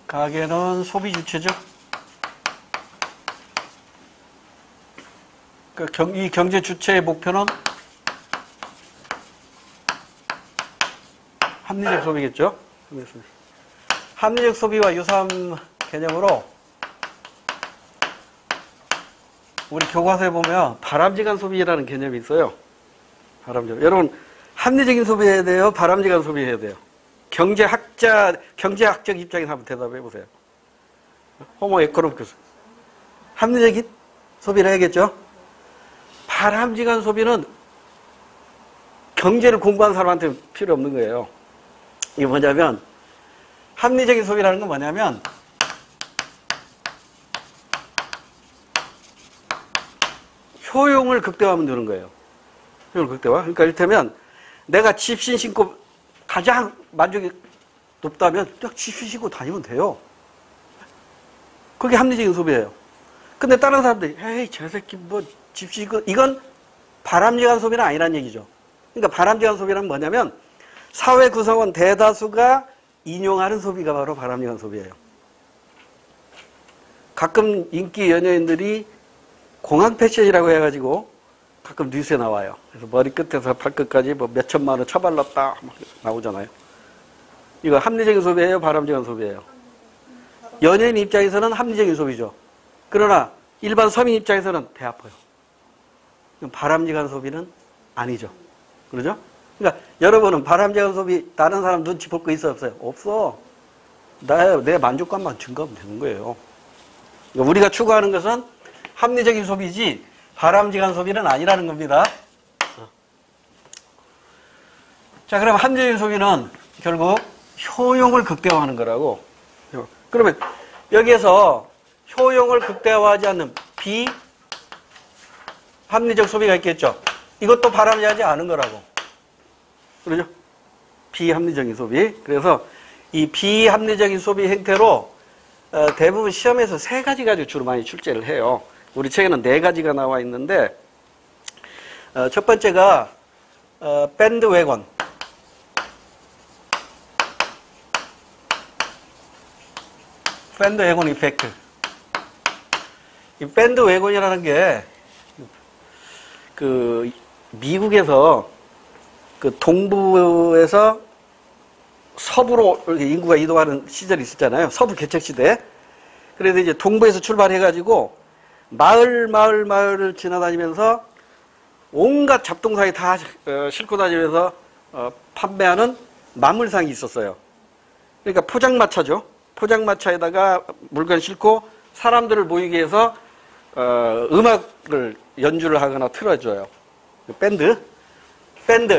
가계는 소비 주체죠. 이 경제 주체의 목표는 합리적 소비겠죠. 합리적 소비와 유사한 개념으로 우리 교과서에 보면 바람직한 소비라는 개념이 있어요. 바람직. 여러분 합리적인 소비해야 돼요? 바람직한 소비해야 돼요? 경제학적 입장에서 한번 대답해 보세요. 호모 에코노미크스. 합리적인 소비를 해야겠죠? 바람직한 소비는 경제를 공부한 사람한테 필요 없는 거예요. 이게 뭐냐면, 합리적인 소비라는 건 뭐냐면, 효용을 극대화하면 되는 거예요. 효용을 극대화. 그러니까 이를테면, 내가 집신 신고 가장 만족이 높다면, 딱 집신 신고 다니면 돼요. 그게 합리적인 소비예요. 근데 다른 사람들이, 에이, 저 새끼 뭐, 집신 신고, 이건 바람직한 소비는 아니란 얘기죠. 그러니까 바람직한 소비는 뭐냐면, 사회 구성원 대다수가 인용하는 소비가 바로 바람직한 소비예요. 가끔 인기 연예인들이 공항 패션이라고 해가지고 가끔 뉴스에 나와요. 그래서 머리 끝에서 발끝까지 뭐 몇천만 원 처발랐다 막 나오잖아요. 이거 합리적인 소비예요? 바람직한 소비예요? 연예인 입장에서는 합리적인 소비죠. 그러나 일반 서민 입장에서는 배 아파요. 바람직한 소비는 아니죠. 그러죠? 그러니까 여러분은 바람직한 소비 다른 사람 눈치 볼 거 있어 없어요? 없어. 내 만족감만 증가하면 되는 거예요. 그러니까 우리가 추구하는 것은 합리적인 소비지 바람직한 소비는 아니라는 겁니다. 자, 그럼 합리적인 소비는 결국 효용을 극대화하는 거라고. 그러면 여기에서 효용을 극대화하지 않는 비합리적 소비가 있겠죠. 이것도 바람직하지 않은 거라고. 그러죠? 비합리적인 소비. 그래서 이 비합리적인 소비 행태로 대부분 시험에서 3가지 가지고 주로 많이 출제를 해요. 우리 책에는 4가지가 나와 있는데 첫 번째가 밴드웨건. 밴드웨건 이펙트. 이 밴드웨건이라는 게 그 미국에서 그 동부에서 서부로 인구가 이동하는 시절이 있었잖아요. 서부 개척 시대. 그래서 이제 동부에서 출발해가지고 마을을 지나다니면서 온갖 잡동사니 다 싣고 다니면서 판매하는 마물상이 있었어요. 그러니까 포장마차죠. 포장마차에다가 물건 싣고 사람들을 모이게 해서 음악을 연주를 하거나 틀어줘요. 밴드,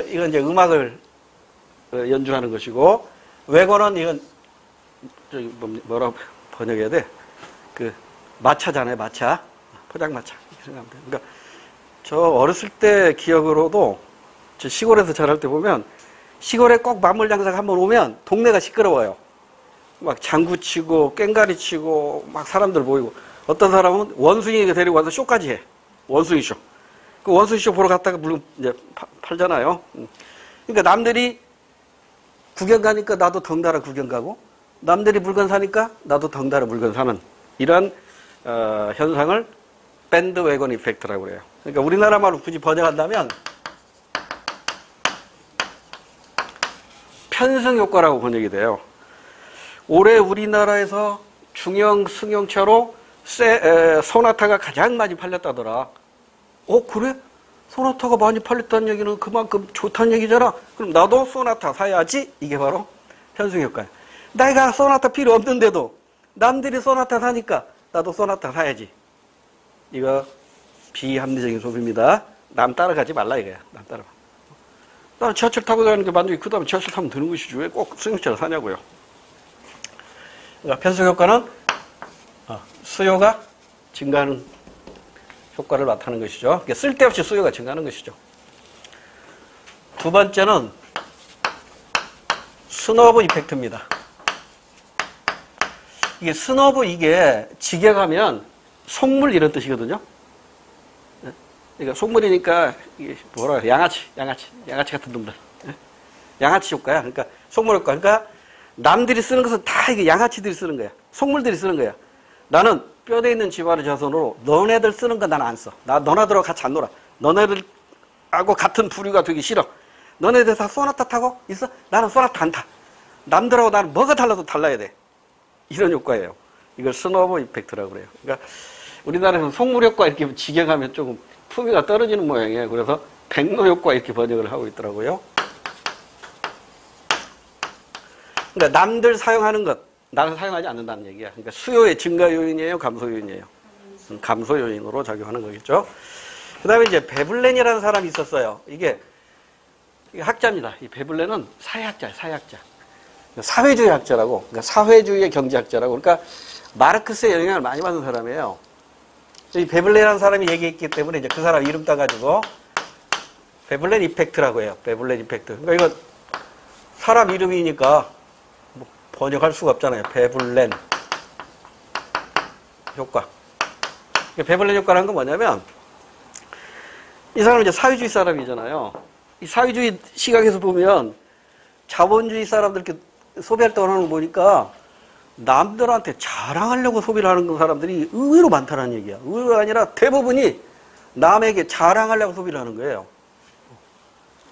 이건 이제 음악을 연주하는 것이고, 웨건은 이건, 뭐라고 번역해야 돼? 마차잖아요, 마차. 포장마차. 이렇게 생각하면 돼. 그러니까, 저 어렸을 때 기억으로도, 저 시골에서 자랄 때 보면, 시골에 꼭 만물장사가 한번 오면, 동네가 시끄러워요. 막 장구 치고, 꽹가리 치고, 막 사람들 모이고, 어떤 사람은 원숭이가 데리고 와서 쇼까지 해. 원숭이 쇼. 그 원숭이 쇼 보러 갔다가 물건 이제 팔잖아요. 그러니까 남들이 구경 가니까 나도 덩달아 구경 가고, 남들이 물건 사니까 나도 덩달아 물건 사는 이런 현상을 밴드웨건 이펙트라고 그래요. 그러니까 우리나라 말로 굳이 번역한다면 편승 효과라고 번역이 돼요. 올해 우리나라에서 중형 승용차로 소나타가 가장 많이 팔렸다더라. 그래? 소나타가 많이 팔렸다는 얘기는 그만큼 좋다는 얘기잖아. 그럼 나도 소나타 사야지. 이게 바로 편승효과야. 내가 소나타 필요 없는데도 남들이 소나타 사니까 나도 소나타 사야지. 이거 비합리적인 소비입니다. 남 따라가지 말라 이거야. 남 따라가. 나 지하철 타고 가는 게 만족이 크다면 지하철 타면 되는 것이지 왜 꼭 승용차를 사냐고요. 그러니까 편승효과는 수요가 증가하는 효과를 나타내는 것이죠. 그러니까 쓸데없이 수요가 증가하는 것이죠. 두 번째는 스노브 이펙트입니다. 이게 스노브 이게 직역하면 속물 이런 뜻이거든요. 그러니까 속물이니까 이게 뭐라 양아치 같은 놈들. 양아치 효과야. 그러니까 속물 효과. 그러니까 남들이 쓰는 것은 다 이게 양아치들이 쓰는 거야. 속물들이 쓰는 거야. 나는 뼈대 있는 지바르 자손으로 너네들 쓰는 거 나는 안 써. 나 너네들하고 같이 안 놀아. 너네들하고 같은 부류가 되기 싫어. 너네들 다 소나타 타고 있어? 나는 소나타 안 타. 남들하고 나는 뭐가 달라도 달라야 돼. 이런 효과예요. 이걸 스노우볼 이펙트라고 그래요. 그러니까 우리나라에서는 속물 효과 이렇게 직역하면 조금 품위가 떨어지는 모양이에요. 그래서 백로 효과 이렇게 번역을 하고 있더라고요. 그러니까 남들 사용하는 것, 나는 사용하지 않는다는 얘기야. 그러니까 수요의 증가 요인이에요, 감소 요인이에요. 감소 요인으로 작용하는 거겠죠. 그 다음에 이제 베블렌이라는 사람이 있었어요. 이게 학자입니다. 이 베블렌은 사회학자예요, 사회학자. 사회주의 학자라고, 그러니까 사회주의의 경제학자라고. 그러니까 마르크스의 영향을 많이 받은 사람이에요. 이 베블렌이라는 사람이 얘기했기 때문에 이제 그 사람 이름 따가지고 베블렌 이펙트라고 해요. 베블렌 이펙트. 그러니까 이거 사람 이름이니까 뭐 번역할 수가 없잖아요. 베블렌 효과. 베블렌 효과라는 건 뭐냐면 이 사람은 이제 사회주의 사람이잖아요. 이 사회주의 시각에서 보면 자본주의 사람들 이렇게 소비할 때 하는 거 보니까 남들한테 자랑하려고 소비를 하는 사람들이 의외로 많다는 얘기야. 의외가 아니라 대부분이 남에게 자랑하려고 소비를 하는 거예요.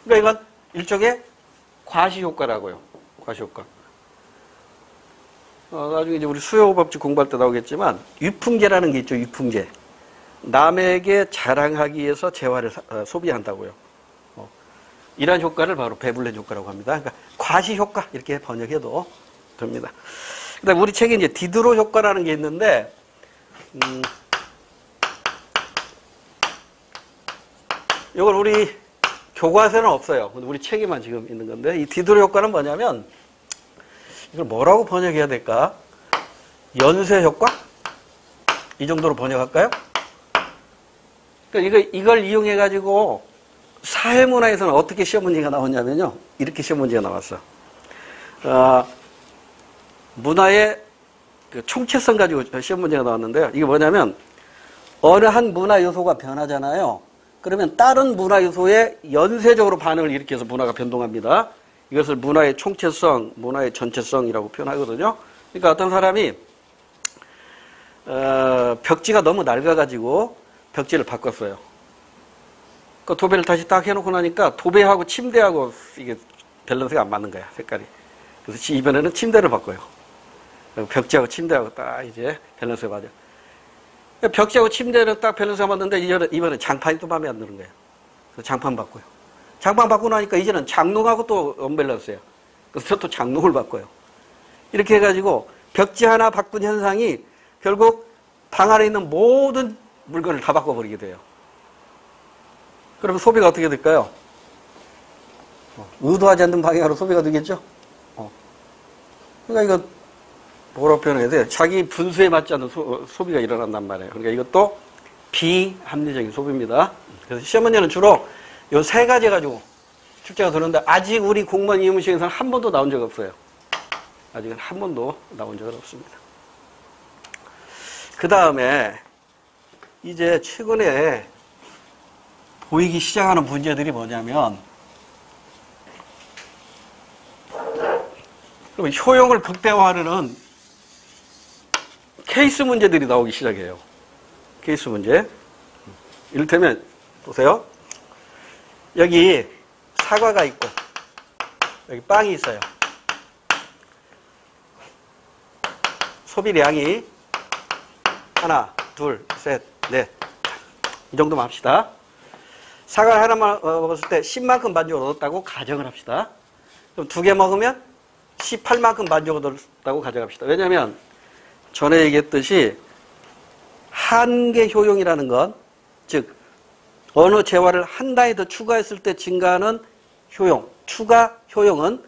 그러니까 이건 일종의 과시효과라고요. 과시효과. 나중에 이제 우리 수요법칙 공부할 때 나오겠지만 유품계라는 게 있죠. 유품계. 남에게 자랑하기 위해서 재화를 소비한다고요. 이러한 효과를 바로 베블렌 효과라고 합니다. 그러니까 과시효과 이렇게 번역해도 됩니다. 그다음에 우리 책에 이제 디드로 효과라는 게 있는데 이걸 우리 교과서에는 없어요. 근데 우리 책에만 지금 있는 건데 이 디드로 효과는 뭐냐면 이걸 뭐라고 번역해야 될까? 연쇄 효과? 이 정도로 번역할까요? 그러니까 이걸 이용해 가지고 사회문화에서는 어떻게 시험 문제가 나오냐면요. 이렇게 시험 문제가 나왔어. 문화의 그 총체성 가지고 시험 문제가 나왔는데요. 이게 뭐냐면 어느 한 문화 요소가 변하잖아요. 그러면 다른 문화 요소에 연쇄적으로 반응을 일으켜서 문화가 변동합니다. 이것을 문화의 총체성, 문화의 전체성이라고 표현하거든요. 그러니까 어떤 사람이 벽지가 너무 낡아가지고 벽지를 바꿨어요. 그 도배를 다시 딱 해놓고 나니까 도배하고 침대하고 이게 밸런스가 안 맞는 거야, 색깔이. 그래서 이번에는 침대를 바꿔요. 벽지하고 침대하고 딱 이제 밸런스가 맞아. 벽지하고 침대는 딱 밸런스가 맞는데 이번에 장판이 또 마음에 안 드는 거예요. 그래서 장판 바꿔요. 장판 바꾸고 나니까 이제는 장롱하고 또 언밸런스예요. 그래서 또 장롱을 바꿔요. 이렇게 해가지고 벽지 하나 바꾼 현상이 결국 방 안에 있는 모든 물건을 다 바꿔버리게 돼요. 그러면 소비가 어떻게 될까요? 의도하지 않는 방향으로 소비가 되겠죠? 그러니까 이거 뭐라고 표현해야 돼요? 자기 분수에 맞지 않는 소비가 일어난단 말이에요. 그러니까 이것도 비합리적인 소비입니다. 그래서 시험 문제는 주로 요 세 가지 가지고 출제가 되는데 아직 우리 공무원 이무시에서는 한 번도 나온 적 없어요. 아직은 한 번도 나온 적은 없습니다. 그 다음에 이제 최근에 보이기 시작하는 문제들이 뭐냐면 그러면 효용을 극대화하려는 케이스 문제들이 나오기 시작해요. 케이스 문제. 이를테면 보세요. 여기 사과가 있고 여기 빵이 있어요. 소비량이 하나, 둘, 셋, 넷. 이 정도만 합시다. 사과를 하나만 먹었을 때 10만큼 만족을 얻었다고 가정을 합시다. 그럼 두 개 먹으면 18만큼 만족을 얻었다고 가정합시다. 왜냐하면 전에 얘기했듯이 한계 효용이라는 건, 즉 어느 재화를 한 단위 더 추가했을 때 증가하는 효용, 추가 효용은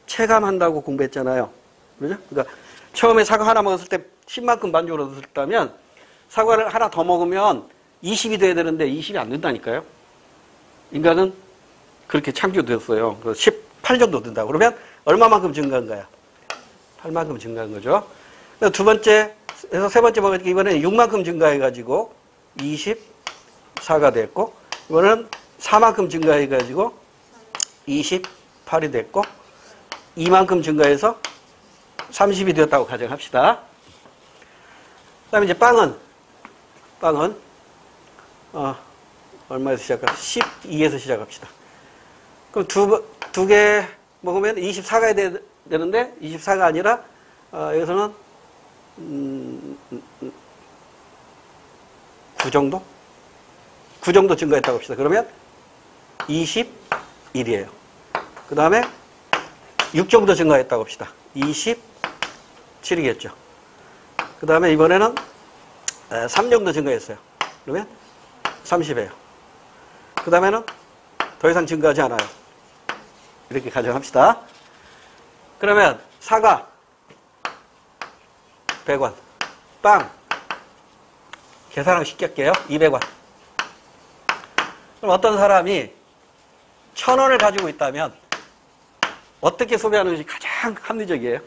체감한다고 공부했잖아요. 그렇죠? 그러니까 처음에 사과 하나 먹었을 때 10만큼 만족을 얻었다면 사과를 하나 더 먹으면 20이 돼야 되는데 20이 안 된다니까요. 인간은 그렇게 창조되었어요. 그래서 18 정도 된다. 그러면 얼마만큼 증가한 거야? 8만큼 증가한 거죠. 두 번째에서 세 번째 먹으니까 이번에는 6만큼 증가해가지고 24가 됐고, 이번에는 4만큼 증가해가지고 28이 됐고, 2만큼 증가해서 30이 되었다고 가정합시다. 그 다음에 이제 빵은 얼마에서 시작할까? 12에서 시작합시다. 그럼 두 개 먹으면 24가 되는데 24가 아니라 여기서는 9 정도? 9 정도 증가했다고 합시다. 그러면 21이에요. 그 다음에 6 정도 증가했다고 합시다. 27이겠죠. 그 다음에 이번에는 3 정도 증가했어요. 그러면 30이에요. 그 다음에는 더 이상 증가하지 않아요. 이렇게 가정합시다. 그러면 사과 100원, 빵 계산하기 쉽게 할게요. 200원. 그럼 어떤 사람이 1000원을 가지고 있다면 어떻게 소비하는 것이 가장 합리적이에요?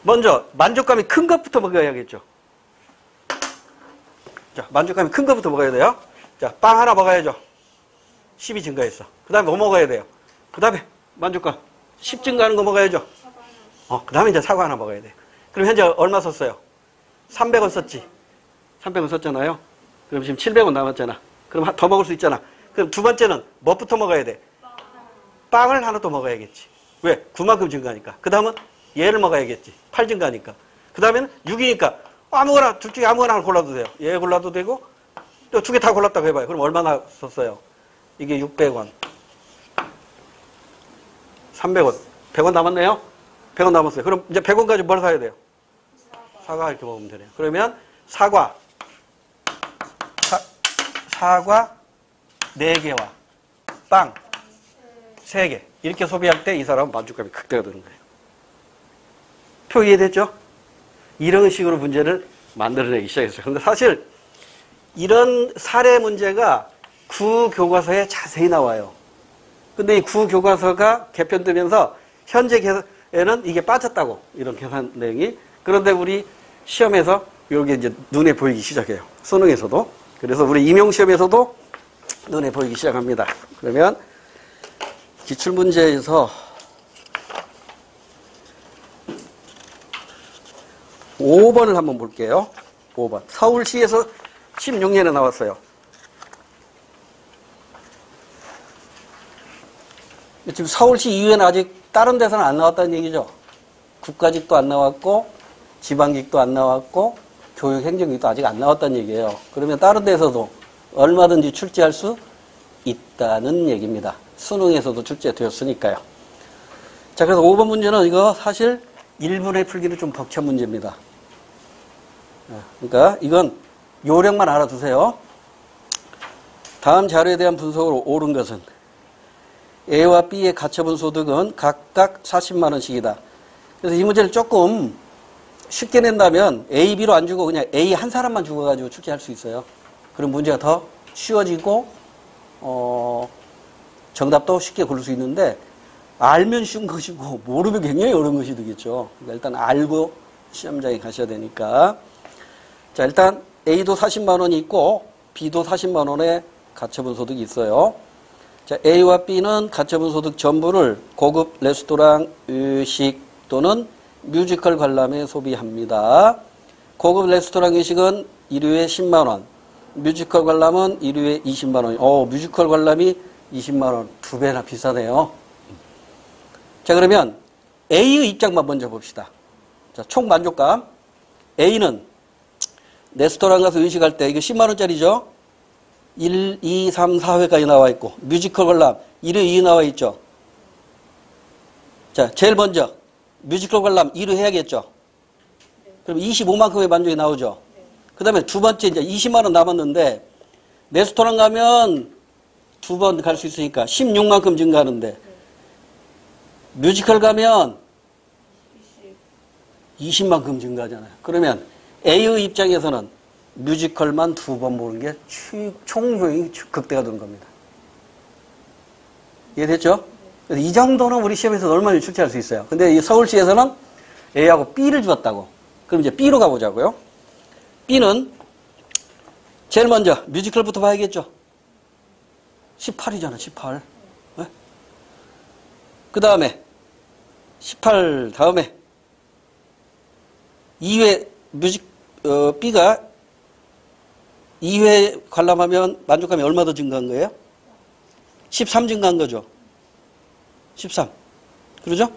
먼저 만족감이 큰 것부터 먹어야겠죠. 자, 만족감이 큰 것부터 먹어야 돼요. 자, 빵 하나 먹어야죠. 10이 증가했어. 그 다음에 뭐 먹어야 돼요? 그 다음에 만족감 10 증가하는 거 먹어야죠. 그 다음에 이제 사과 하나 먹어야 돼요. 그럼 현재 얼마 썼어요? 300원 썼지. 300원 썼잖아요. 그럼 지금 700원 남았잖아. 그럼 더 먹을 수 있잖아. 그럼 두 번째는 뭐부터 먹어야 돼? 빵을 하나 또 먹어야겠지. 왜? 9만큼 증가하니까. 그 다음은 얘를 먹어야겠지. 8 증가하니까. 그 다음에는 6이니까 아무거나 둘 중에 아무거나 하나 골라도 돼요. 얘 골라도 되고 또 두 개 다 골랐다고 해봐요. 그럼 얼마나 썼어요? 이게 600원. 300원. 100원 남았네요? 100원 남았어요. 그럼 이제 100원 가지고 뭘 사야 돼요? 사과 이렇게 먹으면 되네요. 그러면 사과 4개와 빵 3개. 이렇게 소비할 때 이 사람은 만족감이 극대화 되는 거예요. 표 이해됐죠? 이런 식으로 문제를 만들어내기 시작했어요. 그런데 사실 이런 사례 문제가 구교과서에 자세히 나와요. 근데 이 구교과서가 개편되면서 현재 계산에는 이게 빠졌다고, 이런 계산 내용이. 그런데 우리 시험에서 이게 이제 눈에 보이기 시작해요. 수능에서도. 그래서 우리 임용시험에서도 눈에 보이기 시작합니다. 그러면 기출문제에서 5번을 한번 볼게요. 5번. 서울시에서 16년에 나왔어요. 지금 서울시 이후에는 아직 다른 데서는 안 나왔다는 얘기죠. 국가직도 안 나왔고 지방직도 안 나왔고 교육행정직도 아직 안 나왔다는 얘기예요. 그러면 다른 데서도 얼마든지 출제할 수 있다는 얘기입니다. 수능에서도 출제되었으니까요. 자, 그래서 5번 문제는 이거 사실 1분에 풀기는 좀 벅찬 문제입니다. 그러니까 이건 요령만 알아두세요. 다음 자료에 대한 분석으로 옳은 것은 A와 B의 가처분 소득은 각각 40만 원씩이다. 그래서 이 문제를 조금 쉽게 낸다면 A, B로 안 주고 그냥 A 한 사람만 죽어가지고 출제할 수 있어요. 그럼 문제가 더 쉬워지고 정답도 쉽게 고를 수 있는데 알면 쉬운 것이고 모르면 굉장히 어려운 것이 되겠죠. 그러니까 일단 알고 시험장에 가셔야 되니까. 자, 일단 A도 40만 원이 있고 B도 40만 원의 가처분 소득이 있어요. 자, A와 B는 가처분 소득 전부를 고급 레스토랑, 의식 또는 뮤지컬 관람에 소비합니다. 고급 레스토랑 의식은 1회에 10만 원, 뮤지컬 관람은 1회에 20만 원. 뮤지컬 관람이 20만 원, 2배나 비싸네요. 자, 그러면 A의 입장만 먼저 봅시다. 자, 총 만족감. A는 레스토랑 가서 의식할 때 이거 10만 원짜리죠? 1, 2, 3, 4회까지 나와 있고 뮤지컬 관람 1회 2회 나와 있죠. 자, 제일 먼저 뮤지컬 관람 1회 해야겠죠. 그럼 25만큼의 만족이 나오죠. 그 다음에 두 번째 이제 20만 원 남았는데 레스토랑 가면 두 번 갈 수 있으니까 16만큼 증가하는데 뮤지컬 가면 20만큼 증가하잖아요. 그러면 A의 입장에서는 뮤지컬만 2번 보는 게 총 효용이 극대가 되는 겁니다. 이해됐죠? 그래서 이 정도는 우리 시험에서 얼마나 출제할 수 있어요. 근데 이 서울시에서는 A하고 B를 주었다고. 그럼 이제 B로 가보자고요. B는 제일 먼저 뮤지컬부터 봐야겠죠. 18이잖아, 18. 네? 그 다음에 18 다음에 2회 B가 2회 관람하면 만족감이 얼마 더 증가한 거예요? 13 증가한 거죠. 13. 그러죠?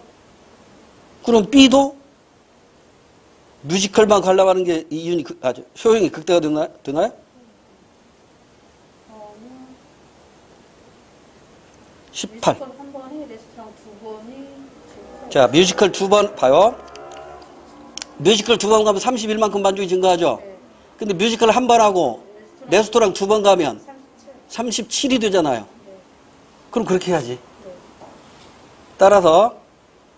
그럼 B도 뮤지컬만 관람하는 게 이윤이 아주 효용이 극대화 되나요? 18. 뮤지컬 한 번에 레스토랑 두 번이 자, 뮤지컬 2번 봐요. 뮤지컬 2번 가면 31만큼 만족이 증가하죠. 네. 근데 뮤지컬 한 번 하고 레스토랑 2번 가면 37이 되잖아요. 네. 그럼 그렇게 해야지. 네. 따라서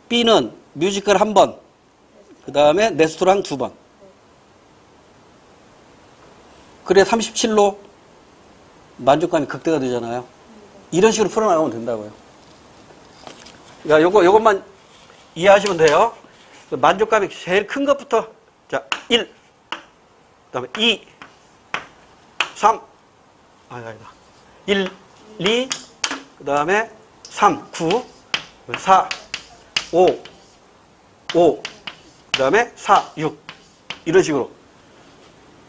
B는 뮤지컬 한 번, 그 다음에 레스토랑 2번. 그래 37로 만족감이 극대가 되잖아요. 이런 식으로 풀어나가면 된다고요. 그러니까 요것만 이해하시면 돼요. 만족감이 제일 큰 것부터, 자, 1, 그 다음에 2, 3, 아니다. 1, 2, 그 다음에 3, 9, 4, 5, 5, 그 다음에 4, 6. 이런 식으로.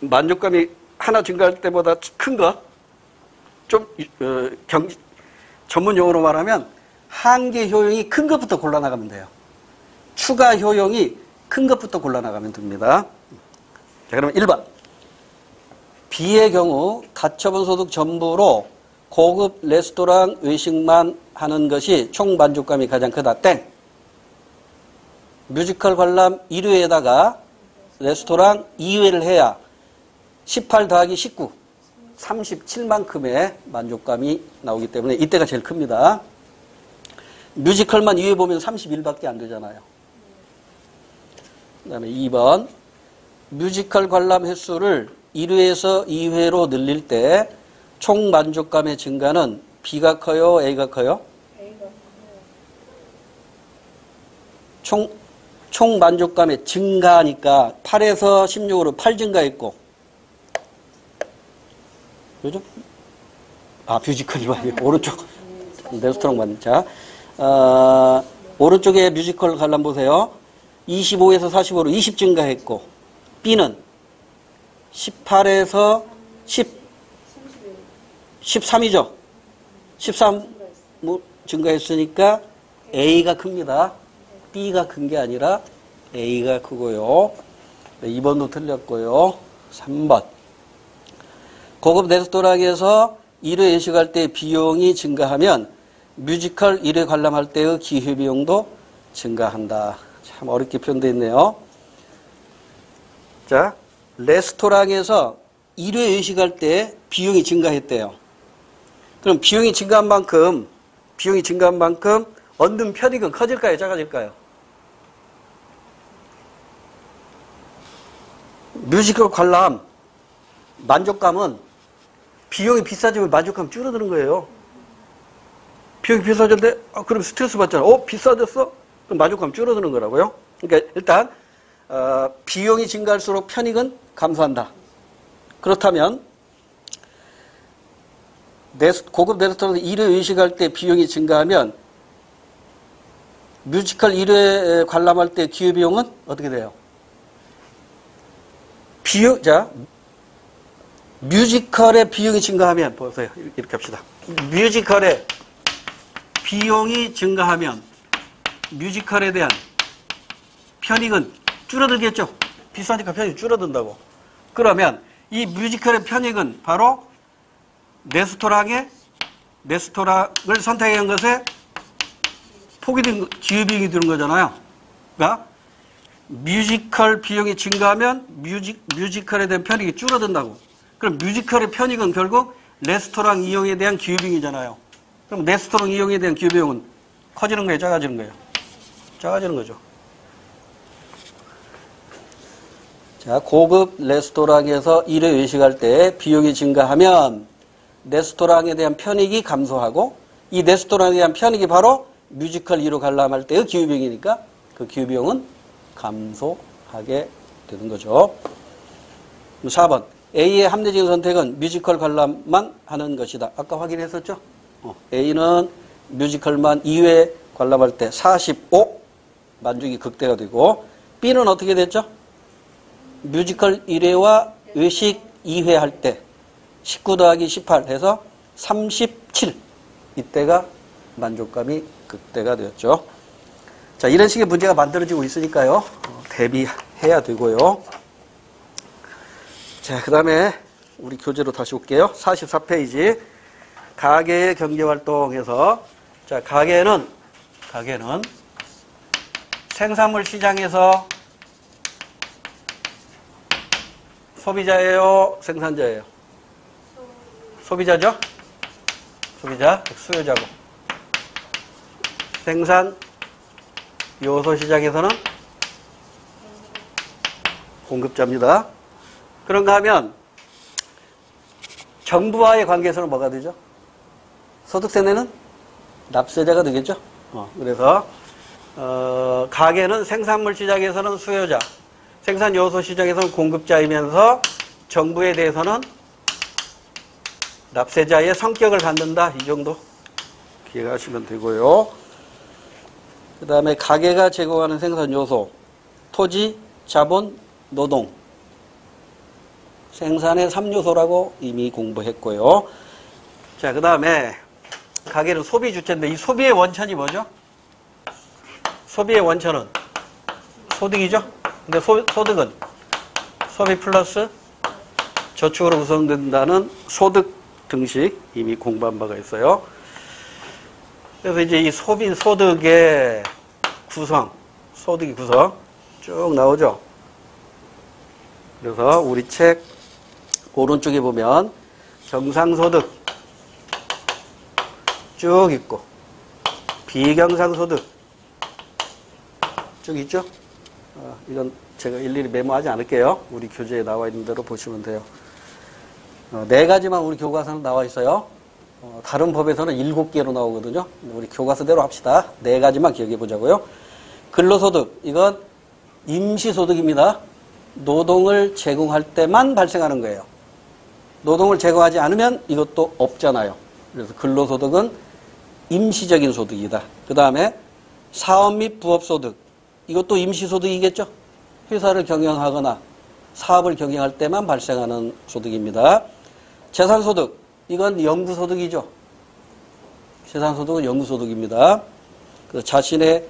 만족감이 하나 증가할 때보다 큰 거, 좀, 전문 용어로 말하면 한계 효용이 큰 것부터 골라나가면 돼요. 추가 효용이 큰 것부터 골라나가면 됩니다. 자, 그러면 1번. B의 경우 가처분 소득 전부로 고급 레스토랑 외식만 하는 것이 총 만족감이 가장 크다. 땡. 뮤지컬 관람 1회에다가 레스토랑 2회를 해야 18 더하기 19, 37만큼의 만족감이 나오기 때문에 이때가 제일 큽니다. 뮤지컬만 2회 보면 31밖에 안 되잖아요. 그 다음에 2번. 뮤지컬 관람 횟수를 1회에서 2회로 늘릴 때 총 만족감의 증가는 B가 커요? A가 커요? A가 총 만족감의 증가니까 8에서 16으로 8 증가했고, 그죠? 아, 뮤지컬이 말이에요. 오른쪽. 레스토랑 맞는. 자, 오른쪽에 뮤지컬 관람 보세요. 25에서 45로 20 증가했고, B는 18에서 10, 13이죠. 13 증가했으니까 A가 큽니다. B가 큰 게 아니라 A가 크고요. 2번도 틀렸고요. 3번. 고급 레스토랑에서 1회 외식할 때 비용이 증가하면 뮤지컬 1회 관람할 때의 기회비용도 증가한다. 참 어렵게 표현되어 있네요. 자, 레스토랑에서 1회 외식할 때 비용이 증가했대요. 그럼 비용이 증가한 만큼 얻는 편익은 커질까요? 작아질까요? 뮤지컬 관람 만족감은 비용이 비싸지면 만족감 줄어드는 거예요. 비용이 비싸졌는데 그럼 스트레스 받잖아. 비싸졌어? 그럼 만족감 줄어드는 거라고요. 그러니까 일단 비용이 증가할수록 편익은 감소한다. 그렇다면 고급 레스토랑 1회 외식할 때 비용이 증가하면 뮤지컬 1회 관람할 때 기회비용은 어떻게 돼요? 자, 뮤지컬의 비용이 증가하면, 보세요. 이렇게 합시다. 뮤지컬의 비용이 증가하면 뮤지컬에 대한 편익은 줄어들겠죠? 비싸니까 편익이 줄어든다고. 그러면 이 뮤지컬의 편익은 바로 레스토랑을 선택한 것에 포기된 기회비용이 드는 거잖아요. 그러니까 뮤지컬 비용이 증가하면 뮤지컬에 대한 편익이 줄어든다고. 그럼 뮤지컬의 편익은 결국 레스토랑 이용에 대한 기회비용이잖아요. 그럼 레스토랑 이용에 대한 기회비용은 커지는 거예요? 작아지는 거예요? 작아지는 거죠. 자, 고급 레스토랑에서 1회 외식할 때 비용이 증가하면 레스토랑에 대한 편익이 감소하고 이 레스토랑에 대한 편익이 바로 뮤지컬 2로 관람할 때의 기회비용이니까 그 기회비용은 감소하게 되는 거죠. 4번. A의 합리적인 선택은 뮤지컬 관람만 하는 것이다. 아까 확인했었죠? A는 뮤지컬만 2회 관람할 때 45, 만족이 극대가 되고, B는 어떻게 됐죠? 뮤지컬 1회와 외식 2회 할 때 19 더하기 18 해서 37. 이때가 만족감이 극대가 되었죠. 자, 이런 식의 문제가 만들어지고 있으니까요. 대비해야 되고요. 자, 그 다음에 우리 교재로 다시 올게요. 44페이지. 가계의 경제활동에서, 자, 가계는 생산물 시장에서 소비자예요? 생산자예요? 소비자죠? 소비자, 수요자고. 생산 요소 시장에서는 공급자입니다. 그런가 하면 정부와의 관계에서는 뭐가 되죠? 소득세 내는 납세자가 되겠죠? 그래서 가계는 생산물 시장에서는 수요자, 생산 요소 시장에서는 공급자이면서 정부에 대해서는 납세자의 성격을 갖는다. 이 정도 기억하시면 되고요. 그 다음에 가계가 제공하는 생산 요소, 토지, 자본, 노동. 생산의 3요소라고 이미 공부했고요. 자, 그 다음에 가계는 소비 주체인데 이 소비의 원천이 뭐죠? 소비의 원천은 소득이죠? 근데 소득은 소비 플러스 저축으로 구성된다는 소득 등식 이미 공부한 바가 있어요. 그래서 이제 이 소득의 구성, 소득의 구성 쭉 나오죠. 그래서 우리 책 오른쪽에 보면 경상소득 쭉 있고 비경상소득 쭉 있죠. 이건 제가 일일이 메모하지 않을게요. 우리 교재에 나와 있는 대로 보시면 돼요. 네 가지만 우리 교과서는 나와 있어요. 다른 법에서는 7개로 나오거든요. 우리 교과서대로 합시다. 네 가지만 기억해 보자고요. 근로소득, 이건 임시소득입니다. 노동을 제공할 때만 발생하는 거예요. 노동을 제공하지 않으면 이것도 없잖아요. 그래서 근로소득은 임시적인 소득이다. 그 다음에 사업 및 부업소득, 이것도 임시소득이겠죠. 회사를 경영하거나 사업을 경영할 때만 발생하는 소득입니다. 재산소득, 이건 영구소득이죠. 재산소득은 영구소득입니다. 그 자신의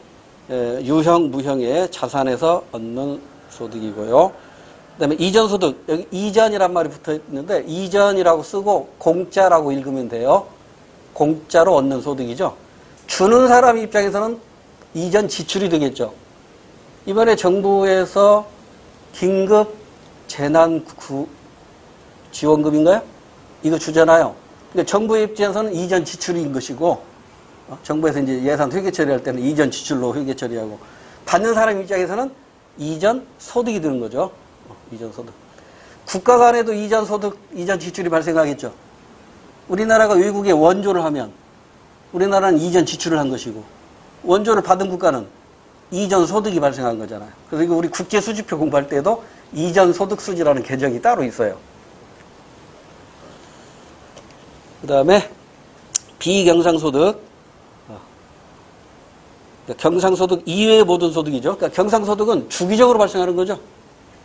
유형, 무형의 자산에서 얻는 소득이고요. 그 다음에 이전소득, 여기 이전이란 말이 붙어 있는데 이전이라고 쓰고 공짜라고 읽으면 돼요. 공짜로 얻는 소득이죠. 주는 사람 입장에서는 이전 지출이 되겠죠. 이번에 정부에서 긴급 재난 지원금인가요? 이거 주잖아요. 그러니까 정부의 입장에서는 이전 지출인 것이고, 정부에서 이제 예산 회계 처리할 때는 이전 지출로 회계 처리하고, 받는 사람 입장에서는 이전 소득이 되는 거죠. 이전 소득. 국가 간에도 이전 소득, 이전 지출이 발생하겠죠. 우리나라가 외국에 원조를 하면, 우리나라는 이전 지출을 한 것이고, 원조를 받은 국가는 이전 소득이 발생한 거잖아요. 그래서 이거 우리 국제 수지표 공부할 때도 이전 소득 수지라는 개정이 따로 있어요. 그 다음에 비경상소득, 경상소득 이외의 모든 소득이죠. 그러니까 경상소득은 주기적으로 발생하는 거죠.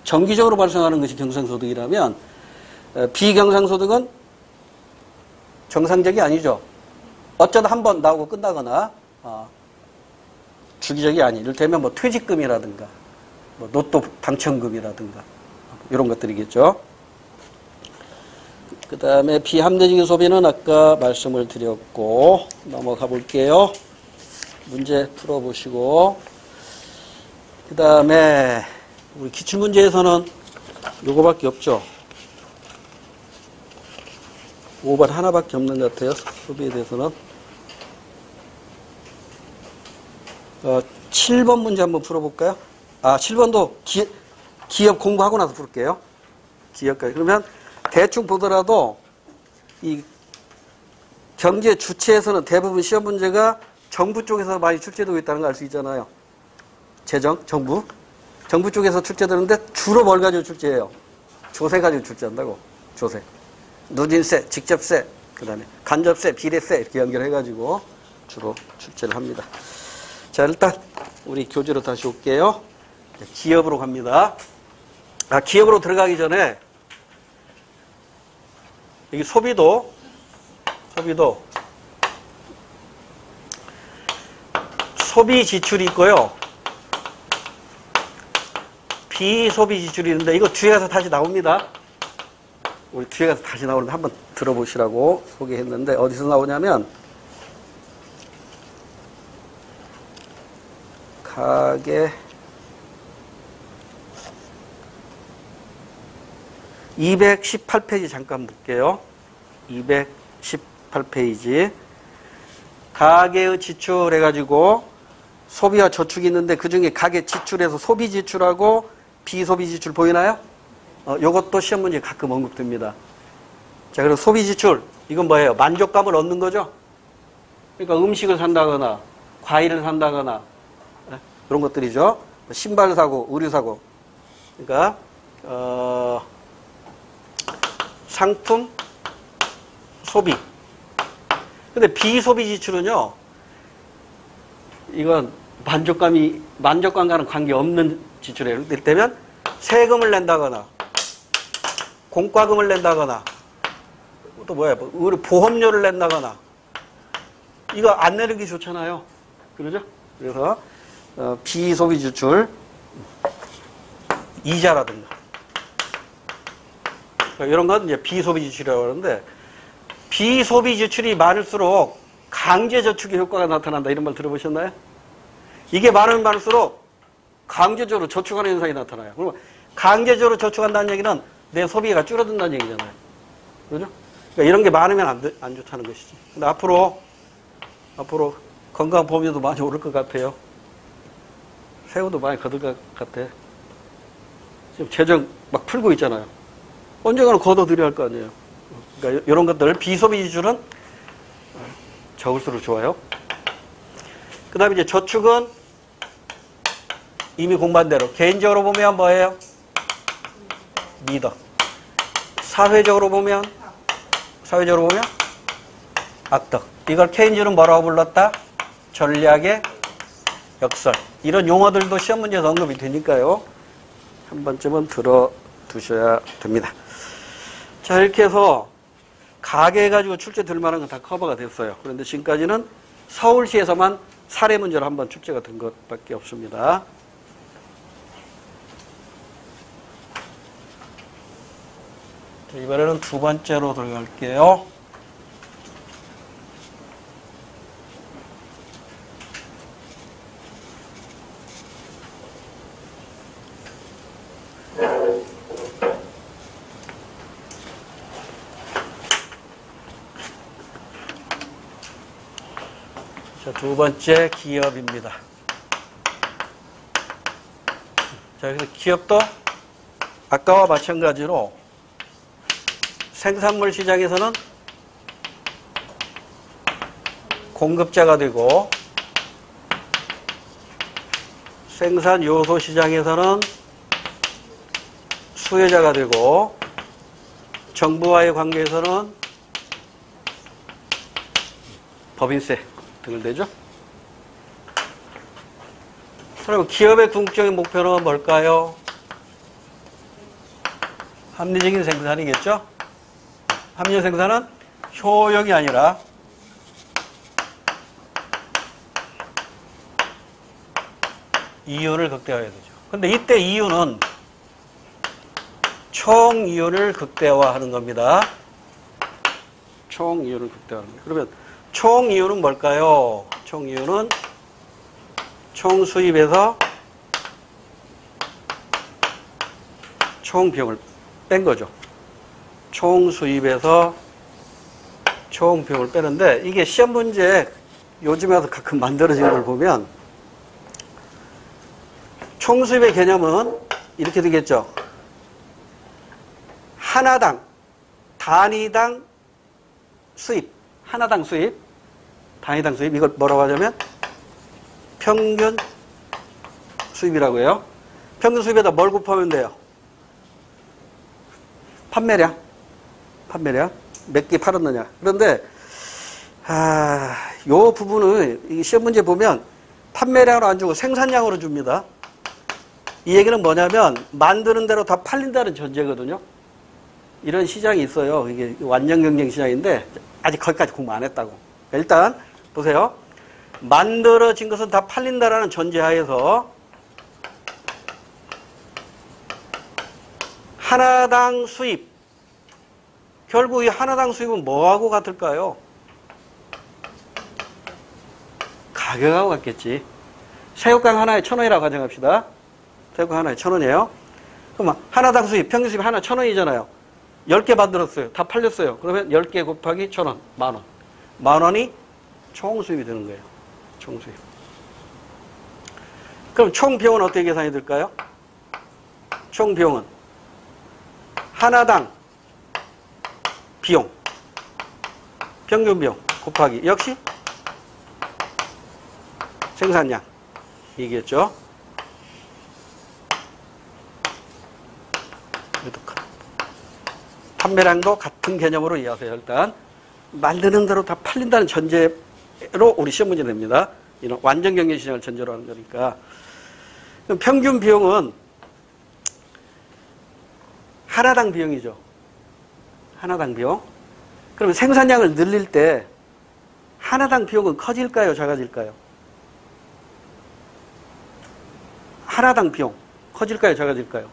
정기적으로 발생하는 것이 경상소득이라면 비경상소득은 정상적이 아니죠. 어쩌다 한 번 나오고 끝나거나 주기적이 아니. 이를테면 뭐 퇴직금이라든가 뭐 로또 당첨금이라든가 이런 것들이겠죠. 그 다음에 비합리적인 소비는 아까 말씀을 드렸고 넘어가 볼게요. 문제 풀어보시고 그 다음에 우리 기출문제에서는 요거밖에 없죠. 5번 하나밖에 없는 것 같아요. 소비에 대해서는. 7번 문제 한번 풀어볼까요? 7번도 기업 공부하고 나서 풀게요. 기업까지. 그러면 대충 보더라도 이 경제 주체에서는 대부분 시험 문제가 정부 쪽에서 많이 출제되고 있다는 걸 알 수 있잖아요. 정부 쪽에서 출제되는데 주로 뭘 가지고 출제해요? 조세 가지고 출제한다고. 조세. 누진세, 직접세, 그 다음에 간접세, 비례세 이렇게 연결해가지고 주로 출제를 합니다. 자, 일단 우리 교재로 다시 올게요. 기업으로 갑니다. 기업으로 들어가기 전에 여기 소비도 소비 지출이 있고요. 비소비 지출이 있는데 이거 뒤에 가서 다시 나옵니다. 우리 뒤에 가서 다시 나오는데 한번 들어보시라고 소개했는데 어디서 나오냐면 가계 218페이지 잠깐 볼게요. 218페이지 가계의 지출 해가지고 소비와 저축이 있는데 그중에 가계 지출에서 소비 지출하고 비소비 지출 보이나요? 요것도 시험 문제에 가끔 언급됩니다. 자, 그래서 소비 지출 이건 뭐예요? 만족감을 얻는 거죠. 그러니까 음식을 산다거나 과일을 산다거나 그런 것들이죠. 신발 사고 의류 사고 그러니까 상품 소비. 근데 비소비 지출은요. 이건 만족감과는 관계없는 지출이에요. 예를 들면 세금을 낸다거나 공과금을 낸다거나 또 뭐야? 우리 보험료를 낸다거나 이거 안 내는 게 좋잖아요. 그러죠? 그래서 비소비 지출 이자라든가 이런 건 이제 비소비 지출이라고 하는데 비소비 지출이 많을수록 강제 저축의 효과가 나타난다. 이런 말 들어보셨나요? 이게 많으면 많을수록 강제적으로 저축하는 현상이 나타나요. 그러면 강제적으로 저축한다는 얘기는 내 소비가 줄어든다는 얘기잖아요. 그렇죠? 그러니까 이런 게 많으면 안 좋다는 것이지. 근데 앞으로 건강보험료도 많이 오를 것 같아요. 세금도 많이 거둘 것 같아. 지금 재정 막 풀고 있잖아요. 언젠가는 걷어들여야 할 거 아니에요. 그러니까 이런 것들 비소비 지출은 적을수록 좋아요. 그 다음에 이제 저축은 이미 공부한 대로 개인적으로 보면 뭐예요? 미덕. 사회적으로 보면 악덕. 이걸 케인즈는 뭐라고 불렀다? 전략의 역설. 이런 용어들도 시험 문제에서 언급이 되니까요. 한 번쯤은 들어두셔야 됩니다. 자, 이렇게 해서 가계 가지고 출제 될 만한 건 다 커버가 됐어요. 그런데 지금까지는 서울시에서만 사례 문제로 한번 출제가 된 것밖에 없습니다. 자, 이번에는 두 번째로 들어갈게요. 자, 두 번째 기업입니다. 자, 그래서 기업도 아까와 마찬가지로 생산물 시장에서는 공급자가 되고 생산 요소 시장에서는 수혜자가 되고 정부와의 관계에서는 법인세 등을 내죠. 그럼 기업의 궁극적인 목표는 뭘까요? 합리적인 생산이겠죠? 합리적 생산은 효용이 아니라 이윤을 극대화해야 되죠. 근데 이때 이윤은 총 이윤을 극대화하는 겁니다. 총 이윤을 극대화하는 겁니다. 그러면 총 이윤은 뭘까요? 총 이윤은 총 수입에서 총 비용을 뺀 거죠. 총 수입에서 총 비용을 빼는데 이게 시험 문제 요즘에 와서 가끔 만들어진 걸 보면 총 수입의 개념은 이렇게 되겠죠. 하나당, 단위당 수입, 하나당 수입, 단위당 수입, 이걸 뭐라고 하냐면 평균 수입이라고 해요. 평균 수입에다 뭘 곱하면 돼요? 판매량. 몇 개 팔았느냐. 그런데, 요 부분을, 이 시험 문제 보면 판매량으로 안 주고 생산량으로 줍니다. 이 얘기는 뭐냐면 만드는 대로 다 팔린다는 전제거든요. 이런 시장이 있어요. 이게 완전 경쟁 시장인데 아직 거기까지 공부 안 했다고. 일단 보세요. 만들어진 것은 다 팔린다라는 전제하에서 하나당 수입, 결국 이 하나당 수입은 뭐하고 같을까요? 가격하고 같겠지. 새우깡 하나에 1,000원이라고 가정합시다. 새우깡 하나에 1,000원이에요. 그러면 하나당 수입, 평균 수입 하나 1,000원이잖아요. 10개 만들었어요. 다 팔렸어요. 그러면 10개 곱하기 1,000원, 만원. 만원이 총 수입이 되는 거예요. 총 수입. 그럼 총 비용은 어떻게 계산이 될까요? 총 비용은 하나당 비용, 평균 비용 곱하기 역시 생산량 얘기했죠. 판매량도 같은 개념으로 이해하세요. 일단 만드는 대로 다 팔린다는 전제로 우리 시험 문제 냅니다. 이런 완전 경쟁 시장을 전제로 하는 거니까. 그럼 평균 비용은 하나당 비용이죠. 하나당 비용. 그러면 생산량을 늘릴 때 하나당 비용은 커질까요? 작아질까요? 하나당 비용 커질까요? 작아질까요?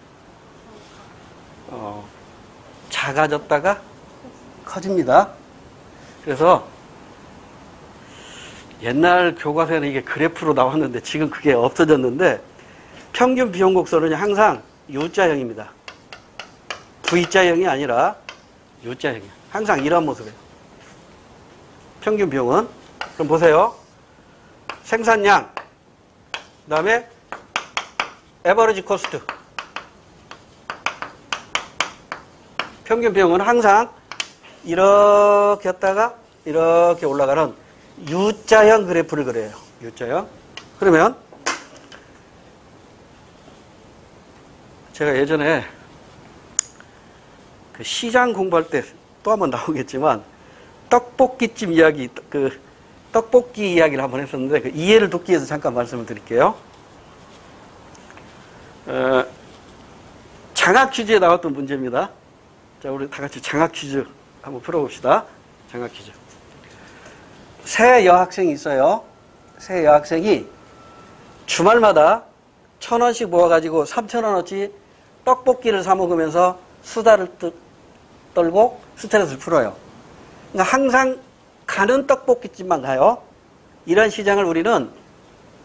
작아졌다가 커집니다. 그래서 옛날 교과서에는 이게 그래프로 나왔는데 지금 그게 없어졌는데 평균 비용 곡선은 항상 U자형입니다. V자형이 아니라 U자형이에요. 항상 이런 모습이에요. 평균 비용은. 그럼 보세요. 생산량, 그 다음에 에버리지 코스트. 평균 비용은 항상 이렇게 했다가 이렇게 올라가는 U자형 그래프를 그려요. U자형. 그러면 제가 예전에 그 시장 공부할 때 또 한번 나오겠지만 떡볶이집 이야기, 그 떡볶이 이야기를 한번 했었는데 그 이해를 돕기 위해서 잠깐 말씀을 드릴게요. 장학 퀴즈에 나왔던 문제입니다. 자, 우리 다 같이 장학 퀴즈 한번 풀어봅시다. 장학 퀴즈. 새 여학생이 있어요. 새 여학생이 주말마다 1,000원씩 모아가지고 3,000원어치 떡볶이를 사 먹으면서 수다를 떨고 스트레스를 풀어요. 그러니까 항상 가는 떡볶이집만 가요. 이런 시장을 우리는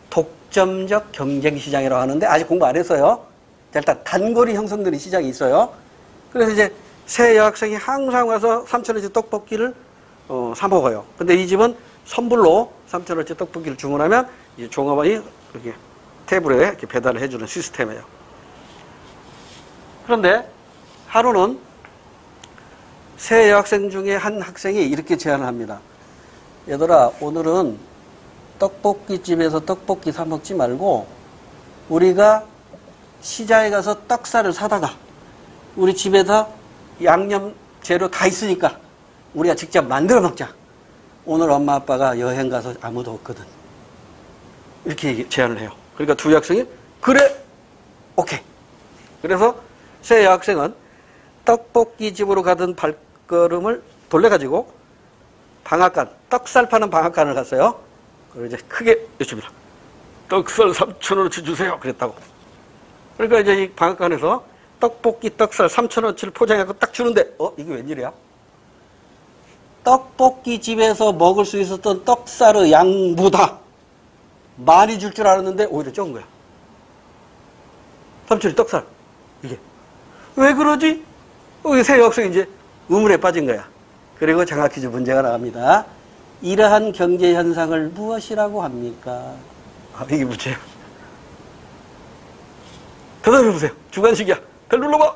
독점적 경쟁시장이라고 하는데 아직 공부 안 했어요. 자, 일단 단거리 형성되는 시장이 있어요. 그래서 이제 새 여학생이 항상 와서 3,000원어치 떡볶이를 사 먹어요. 근데 이 집은 선불로 3,000원어치 떡볶이를 주문하면 이제 종업원이 이렇게 테이블에 이렇게 배달을 해주는 시스템이에요. 그런데 하루는 새 여학생 중에 한 학생이 이렇게 제안을 합니다. 얘들아, 오늘은 떡볶이집에서 떡볶이 사 먹지 말고 우리가 시장에 가서 떡살을 사다가 우리 집에서 양념 재료 다 있으니까 우리가 직접 만들어 먹자. 오늘 엄마 아빠가 여행 가서 아무도 없거든. 이렇게 제안을 해요. 그러니까 두 여학생이 그래, 오케이. 그래서 새 여학생은 떡볶이 집으로 가던 발걸음을 돌려가지고 방앗간, 떡살 파는 방앗간을 갔어요. 그리고 이제 크게 외칩니다. 떡살 3,000원어치 주세요. 그랬다고. 그러니까 이제 이 방앗간에서 떡볶이 떡살 3,000원어치를 포장해서 딱 주는데, 이게 웬일이야? 떡볶이 집에서 먹을 수 있었던 떡살의 양보다 많이 줄 줄 알았는데 오히려 적은 거야. 3,000원이 떡살. 이게. 왜 그러지? 새 여학생이 이제 우물에 빠진 거야. 그리고 장학 퀴즈 문제가 나갑니다. 이러한 경제 현상을 무엇이라고 합니까? 이게 문제예요. 대답해 보세요. 주관식이야. 벨 눌러봐.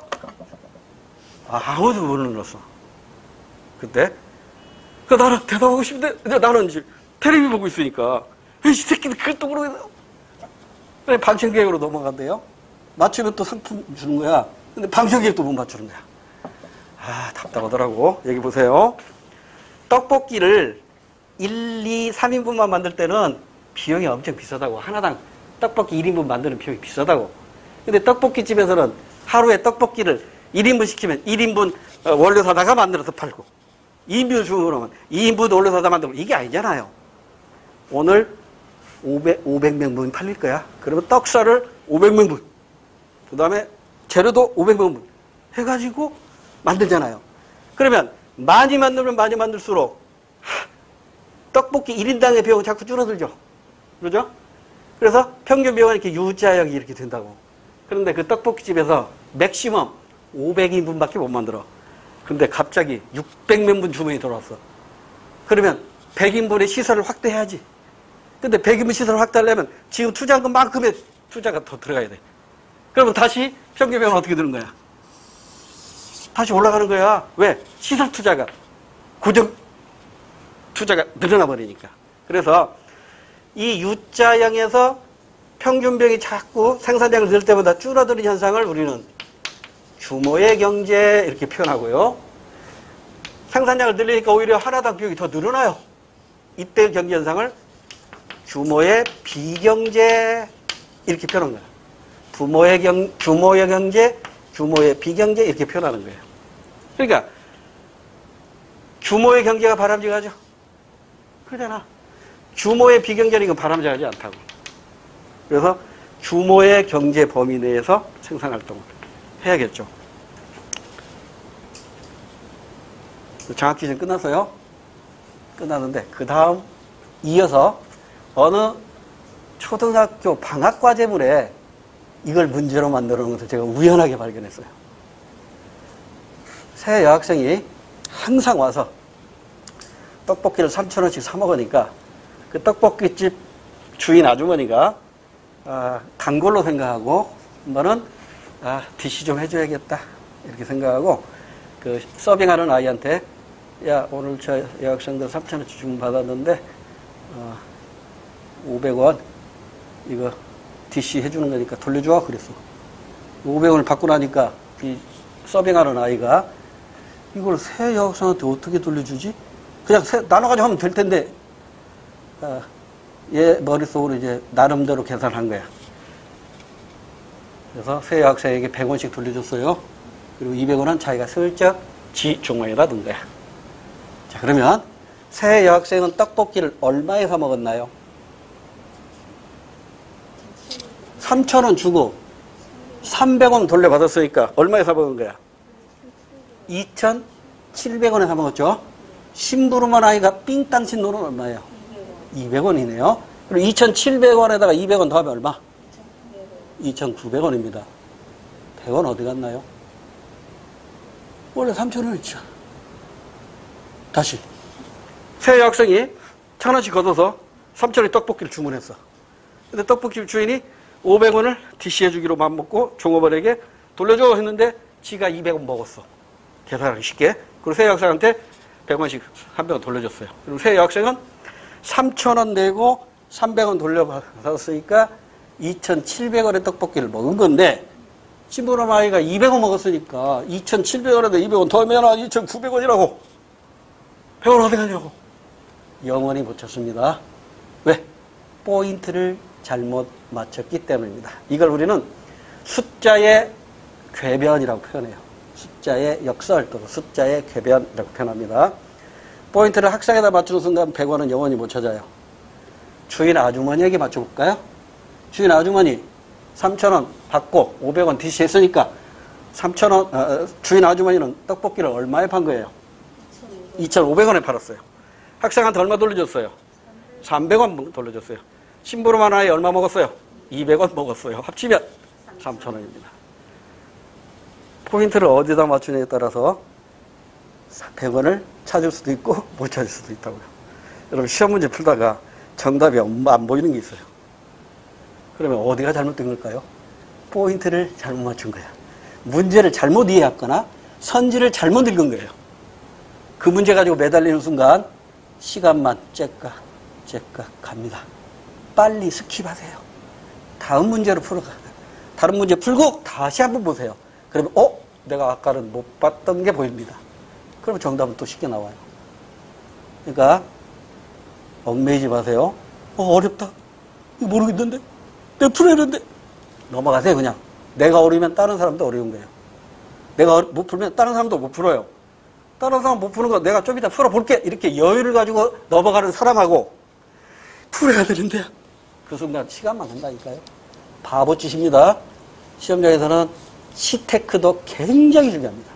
아무도 못 눌렀어. 그때 나는 대답하고 싶은데 나는 이제 텔레비 보고 있으니까 이 새끼들 그걸 또 모르겠어. 그래 방청객으로 넘어간대요. 맞추면 또 상품 주는 거야. 근데 방청객 또 못 맞추는 거야. 답답하더라고. 여기 보세요. 떡볶이를 1, 2, 3인분만 만들 때는 비용이 엄청 비싸다고. 하나당 떡볶이 1인분 만드는 비용이 비싸다고. 근데 떡볶이집에서는 하루에 떡볶이를 1인분 시키면 1인분 원료 사다가 만들어서 팔고 2인분 주문하면 2인분 원료 사다 만들고 이게 아니잖아요. 오늘 500명분 팔릴 거야. 그러면 떡살을 500명분 그 다음에 재료도 500명분 해가지고 만들잖아요. 그러면 많이 만들면 많이 만들수록 떡볶이 1인당의 비용은 자꾸 줄어들죠. 그러죠? 그래서 평균 비용은 이렇게 U자형이 이렇게 된다고. 그런데 그 떡볶이집에서 맥시멈 500인분밖에 못 만들어. 근데 갑자기 600명분 주문이 들어왔어. 그러면 100인분의 시설을 확대해야지. 근데 100인분 시설을 확대하려면 지금 투자한 것만큼의 투자가 더 들어가야 돼. 그러면 다시 평균 비용은 어떻게 되는 거야? 다시 올라가는 거야. 왜? 시설 투자가, 고정 투자가 늘어나 버리니까. 그래서 이 U자형에서 평균 비용이 자꾸 생산량을 늘 때마다 줄어드는 현상을 우리는 규모의 경제 이렇게 표현하고요. 생산량을 늘리니까 오히려 하나당 비용이 더 늘어나요. 이때 경제 현상을 규모의 비경제 이렇게 표현한 거예요. 규모의 경제, 규모의 비경제 이렇게 표현하는 거예요. 그러니까 규모의 경제가 바람직하죠. 그러잖아. 규모의 비경제는 이건 바람직하지 않다고. 그래서 규모의 경제 범위 내에서 생산활동을 해야겠죠. 장학기준 끝났어요. 끝났는데 그 다음 이어서 어느 초등학교 방학과제물에 이걸 문제로 만들어 놓은 것을 제가 우연하게 발견했어요. 새 여학생이 항상 와서 떡볶이를 3,000원씩 사 먹으니까 그 떡볶이집 주인 아주머니가 단골로 생각하고 한번은 DC 좀 해줘야겠다 이렇게 생각하고 그 서빙하는 아이한테 야 오늘 저 여학생들 3,000원씩 주문 받았는데 500원 이거 DC 해주는 거니까 돌려줘 그랬어. 500원을 받고 나니까 이 서빙하는 아이가 이걸 새 여학생한테 어떻게 돌려주지? 그냥 나눠가지고 하면 될 텐데 얘 머릿속으로 이제 나름대로 계산한 거야. 그래서 새 여학생에게 100원씩 돌려줬어요. 그리고 200원은 자기가 슬쩍 지 종량에다 넣은 거야. 자, 그러면 새 여학생은 떡볶이를 얼마에 사 먹었나요? 3,000원 주고 300원 돌려받았으니까 얼마에 사 먹은 거야? 2,700원에 사 먹었죠? 심부름한 아이가 삥땅 친 돈은 얼마예요? 200원이네요. 그리고 2,700원에다가 200원 더하면 얼마? 2,900원입니다. 100원 어디 갔나요? 원래 3,000원이죠. 다시. 새 여학생이 1,000원씩 걷어서 3,000원에 떡볶이를 주문했어. 근데 떡볶이 주인이 500원을 DC 해주기로 맘먹고 종업원에게 돌려줘 했는데 지가 200원 먹었어. 계산하기 쉽게. 그리고 새 여학생한테 100원씩 300원 돌려줬어요. 그리고 새 여학생은 3,000원 내고 300원 돌려받았으니까 2,700원의 떡볶이를 먹은 건데 심부름 아이가 200원 먹었으니까 2,700원에다 200원 더하면 2,900원이라고. 100원 어디 가냐고. 영원히 못 쳤습니다. 왜? 포인트를 잘못 맞췄기 때문입니다. 이걸 우리는 숫자의 궤변이라고 표현해요. 숫자의 역설 또는 숫자의 궤변이라고 표현합니다. 포인트를 학생에다 맞추는 순간 100원은 영원히 못 찾아요. 주인 아주머니에게 맞춰볼까요? 주인 아주머니 3,000원 받고 500원 DC 했으니까 3,000원, 주인 아주머니는 떡볶이를 얼마에 판 거예요? 2,500원에 팔았어요. 학생한테 얼마 돌려줬어요? 300원 돌려줬어요. 심부름 하나에 얼마 먹었어요? 200원 먹었어요. 합치면 3,000원입니다. 포인트를 어디다 맞추느냐에 따라서 100원을 찾을 수도 있고 못 찾을 수도 있다고요. 여러분 시험 문제 풀다가 정답이 안 보이는 게 있어요. 그러면 어디가 잘못된 걸까요? 포인트를 잘못 맞춘 거야. 문제를 잘못 이해했거나 선지를 잘못 읽은 거예요. 그 문제 가지고 매달리는 순간 시간만 째깍 갑니다. 빨리 스킵하세요. 다음 문제로 풀어가. 다른 문제 풀고 다시 한번 보세요. 그러면 내가 아까는 못 봤던 게 보입니다. 그러면 정답은 또 쉽게 나와요. 그러니까 얽매이지 마세요. 어렵다. 이거 모르겠는데? 내가 풀어야 되는데? 넘어가세요, 그냥. 내가 어려우면 다른 사람도 어려운 거예요. 내가 못 풀면 다른 사람도 못 풀어요. 다른 사람 못 푸는 거 내가 좀 이따 풀어볼게. 이렇게 여유를 가지고 넘어가는 사람하고 풀어야 되는데 그 순간 시간만 간다니까요. 바보짓입니다. 시험장에서는 시테크도 굉장히 중요합니다.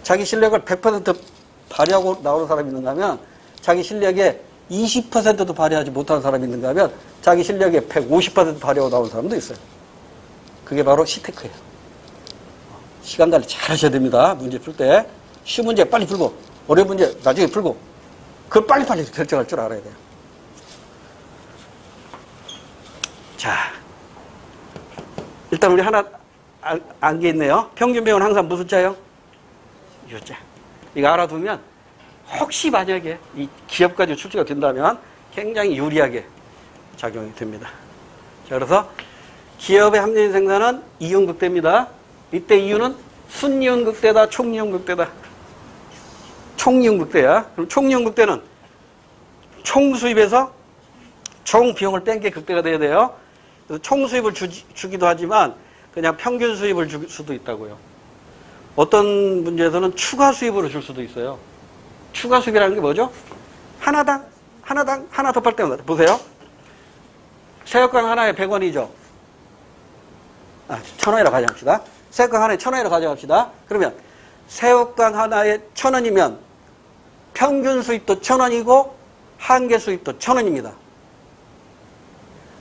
자기 실력을 100% 발휘하고 나오는 사람이 있는가 하면 자기 실력의 20%도 발휘하지 못하는 사람이 있는가 하면 자기 실력의 150% 발휘하고 나오는 사람도 있어요. 그게 바로 시테크예요. 시간 관리 잘 하셔야 됩니다. 문제 풀 때. 쉬운 문제 빨리 풀고 어려운 문제 나중에 풀고 그걸 빨리빨리 결정할 줄 알아야 돼요. 자, 일단 우리 하나 안 게 있네요. 평균 비용은 항상 무슨 자요? 유자. 이거 알아두면 혹시 만약에 이 기업까지 출제가 된다면 굉장히 유리하게 작용이 됩니다. 자, 그래서 기업의 합리적인 생산은 이윤극대입니다. 이때 이윤은 순이윤극대다, 총이윤극대다. 총이윤극대야. 그럼 총이윤극대는 총 수입에서 총 비용을 뺀 게 극대가 돼야 돼요. 그래서 총 수입을 주기도 하지만 그냥 평균 수입을 줄 수도 있다고요. 어떤 문제에서는 추가 수입으로 줄 수도 있어요. 추가 수입이라는 게 뭐죠? 하나당 하나 더 팔 때마다. 보세요. 새우깡 하나에 100원이죠. 1,000원이라고 가정합시다. 새우깡 하나에 1,000원이라고 가정합시다. 그러면 새우깡 하나에 1,000원이면 평균 수입도 1,000원이고 한개 수입도 1,000원입니다.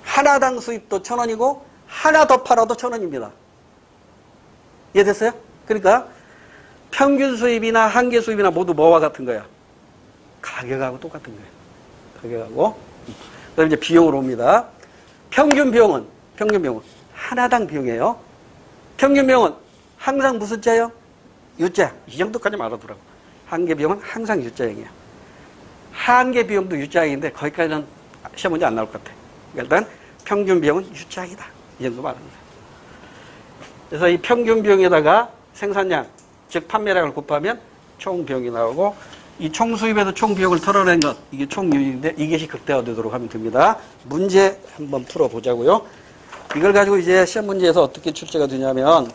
하나당 수입도 1,000원이고 하나 더 팔아도 1,000원입니다. 이해됐어요? 그러니까 평균 수입이나 한개 수입이나 모두 뭐와 같은 거야? 가격하고 똑같은 거예요. 가격하고. 그다음에 이제 비용으로 옵니다. 평균 비용은 하나당 비용이에요. 평균 비용은 항상 무슨 자요? 유자. 이 정도까지만 알아두라고. 한개 비용은 항상 유자형이에요. 한개 비용도 유자형인데 거기까지는 시험 문제 안 나올 것 같아. 일단 평균 비용은 유자형이다. 이 정도만 알아두세요. 그래서 이 평균 비용에다가 생산량, 즉 판매량을 곱하면 총 비용이 나오고 이 총 수입에서 총 비용을 털어낸 것, 이게 총 유입인데 이것이 극대화되도록 하면 됩니다. 문제 한번 풀어보자고요. 이걸 가지고 이제 시험 문제에서 어떻게 출제가 되냐면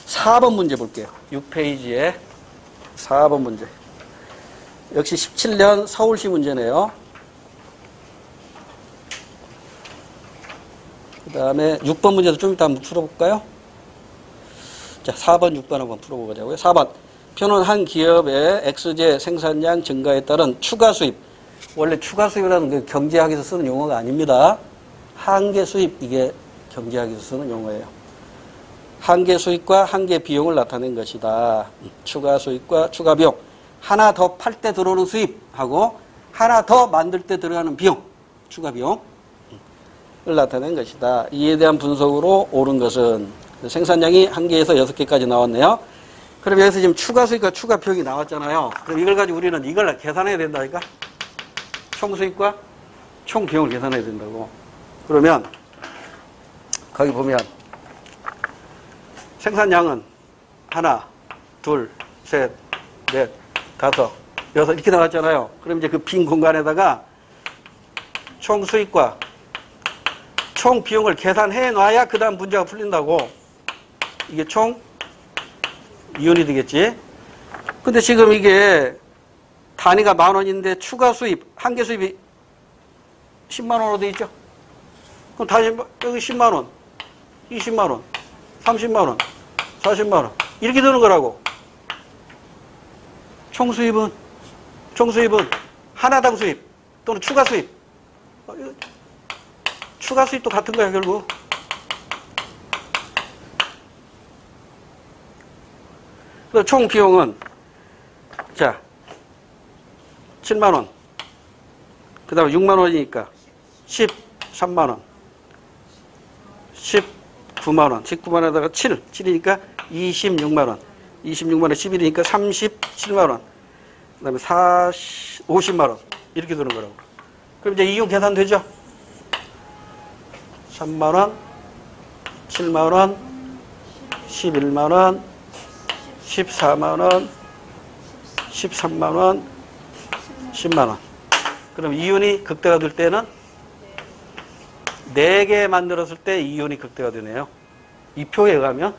4번 문제 볼게요. 6페이지에 4번 문제. 역시 17년 서울시 문제네요. 그 다음에 6번 문제도 좀 이따 한번 풀어볼까요? 자, 4번, 6번 한번 풀어보자고요. 4번. 표는 한 기업의 X제 생산량 증가에 따른 추가 수입. 원래 추가 수입이라는 게 경제학에서 쓰는 용어가 아닙니다. 한계 수입, 이게 경제학에서 쓰는 용어예요. 한계 수입과 한계 비용을 나타낸 것이다. 추가 수입과 추가 비용. 하나 더 팔 때 들어오는 수입하고 하나 더 만들 때 들어가는 비용, 추가 비용을 나타낸 것이다. 이에 대한 분석으로 옳은 것은 생산량이 한 개에서 6개까지 나왔네요. 그럼 여기서 지금 추가 수입과 추가 비용이 나왔잖아요. 그럼 이걸 가지고 우리는 이걸 계산해야 된다니까? 총 수입과 총 비용을 계산해야 된다고. 그러면 거기 보면 생산량은 하나, 둘, 셋, 넷, 다섯, 여섯 이렇게 나왔잖아요. 그럼 이제 그 빈 공간에다가 총 수입과 총 비용을 계산해 놔야 그 다음 문제가 풀린다고. 이게 총 이윤이 되겠지. 근데 지금 이게 단위가 10,000원인데 추가 수입, 한개 수입이 100,000원으로 돼 있죠. 그럼 단위 여기 100,000원, 200,000원, 300,000원, 400,000원 이렇게 되는 거라고. 총 수입은 하나당 수입 또는 추가 수입. 추가 수입도 같은 거야 결국. 그래서 총 비용은 자 70,000원 그 다음에 60,000원이니까 130,000원 190,000원 19만원에다가 7이니까 260,000원 26만원 11이니까 370,000원 그 다음에 50만원 이렇게 되는 거라고. 그럼 이제 이윤 계산되죠? 3만원 7만원 11만원 14만원 13만원 10만원. 그럼 이윤이 극대가 될 때는 4개 만들었을 때 이온이 극대화 되네요. 이 표에 의하면.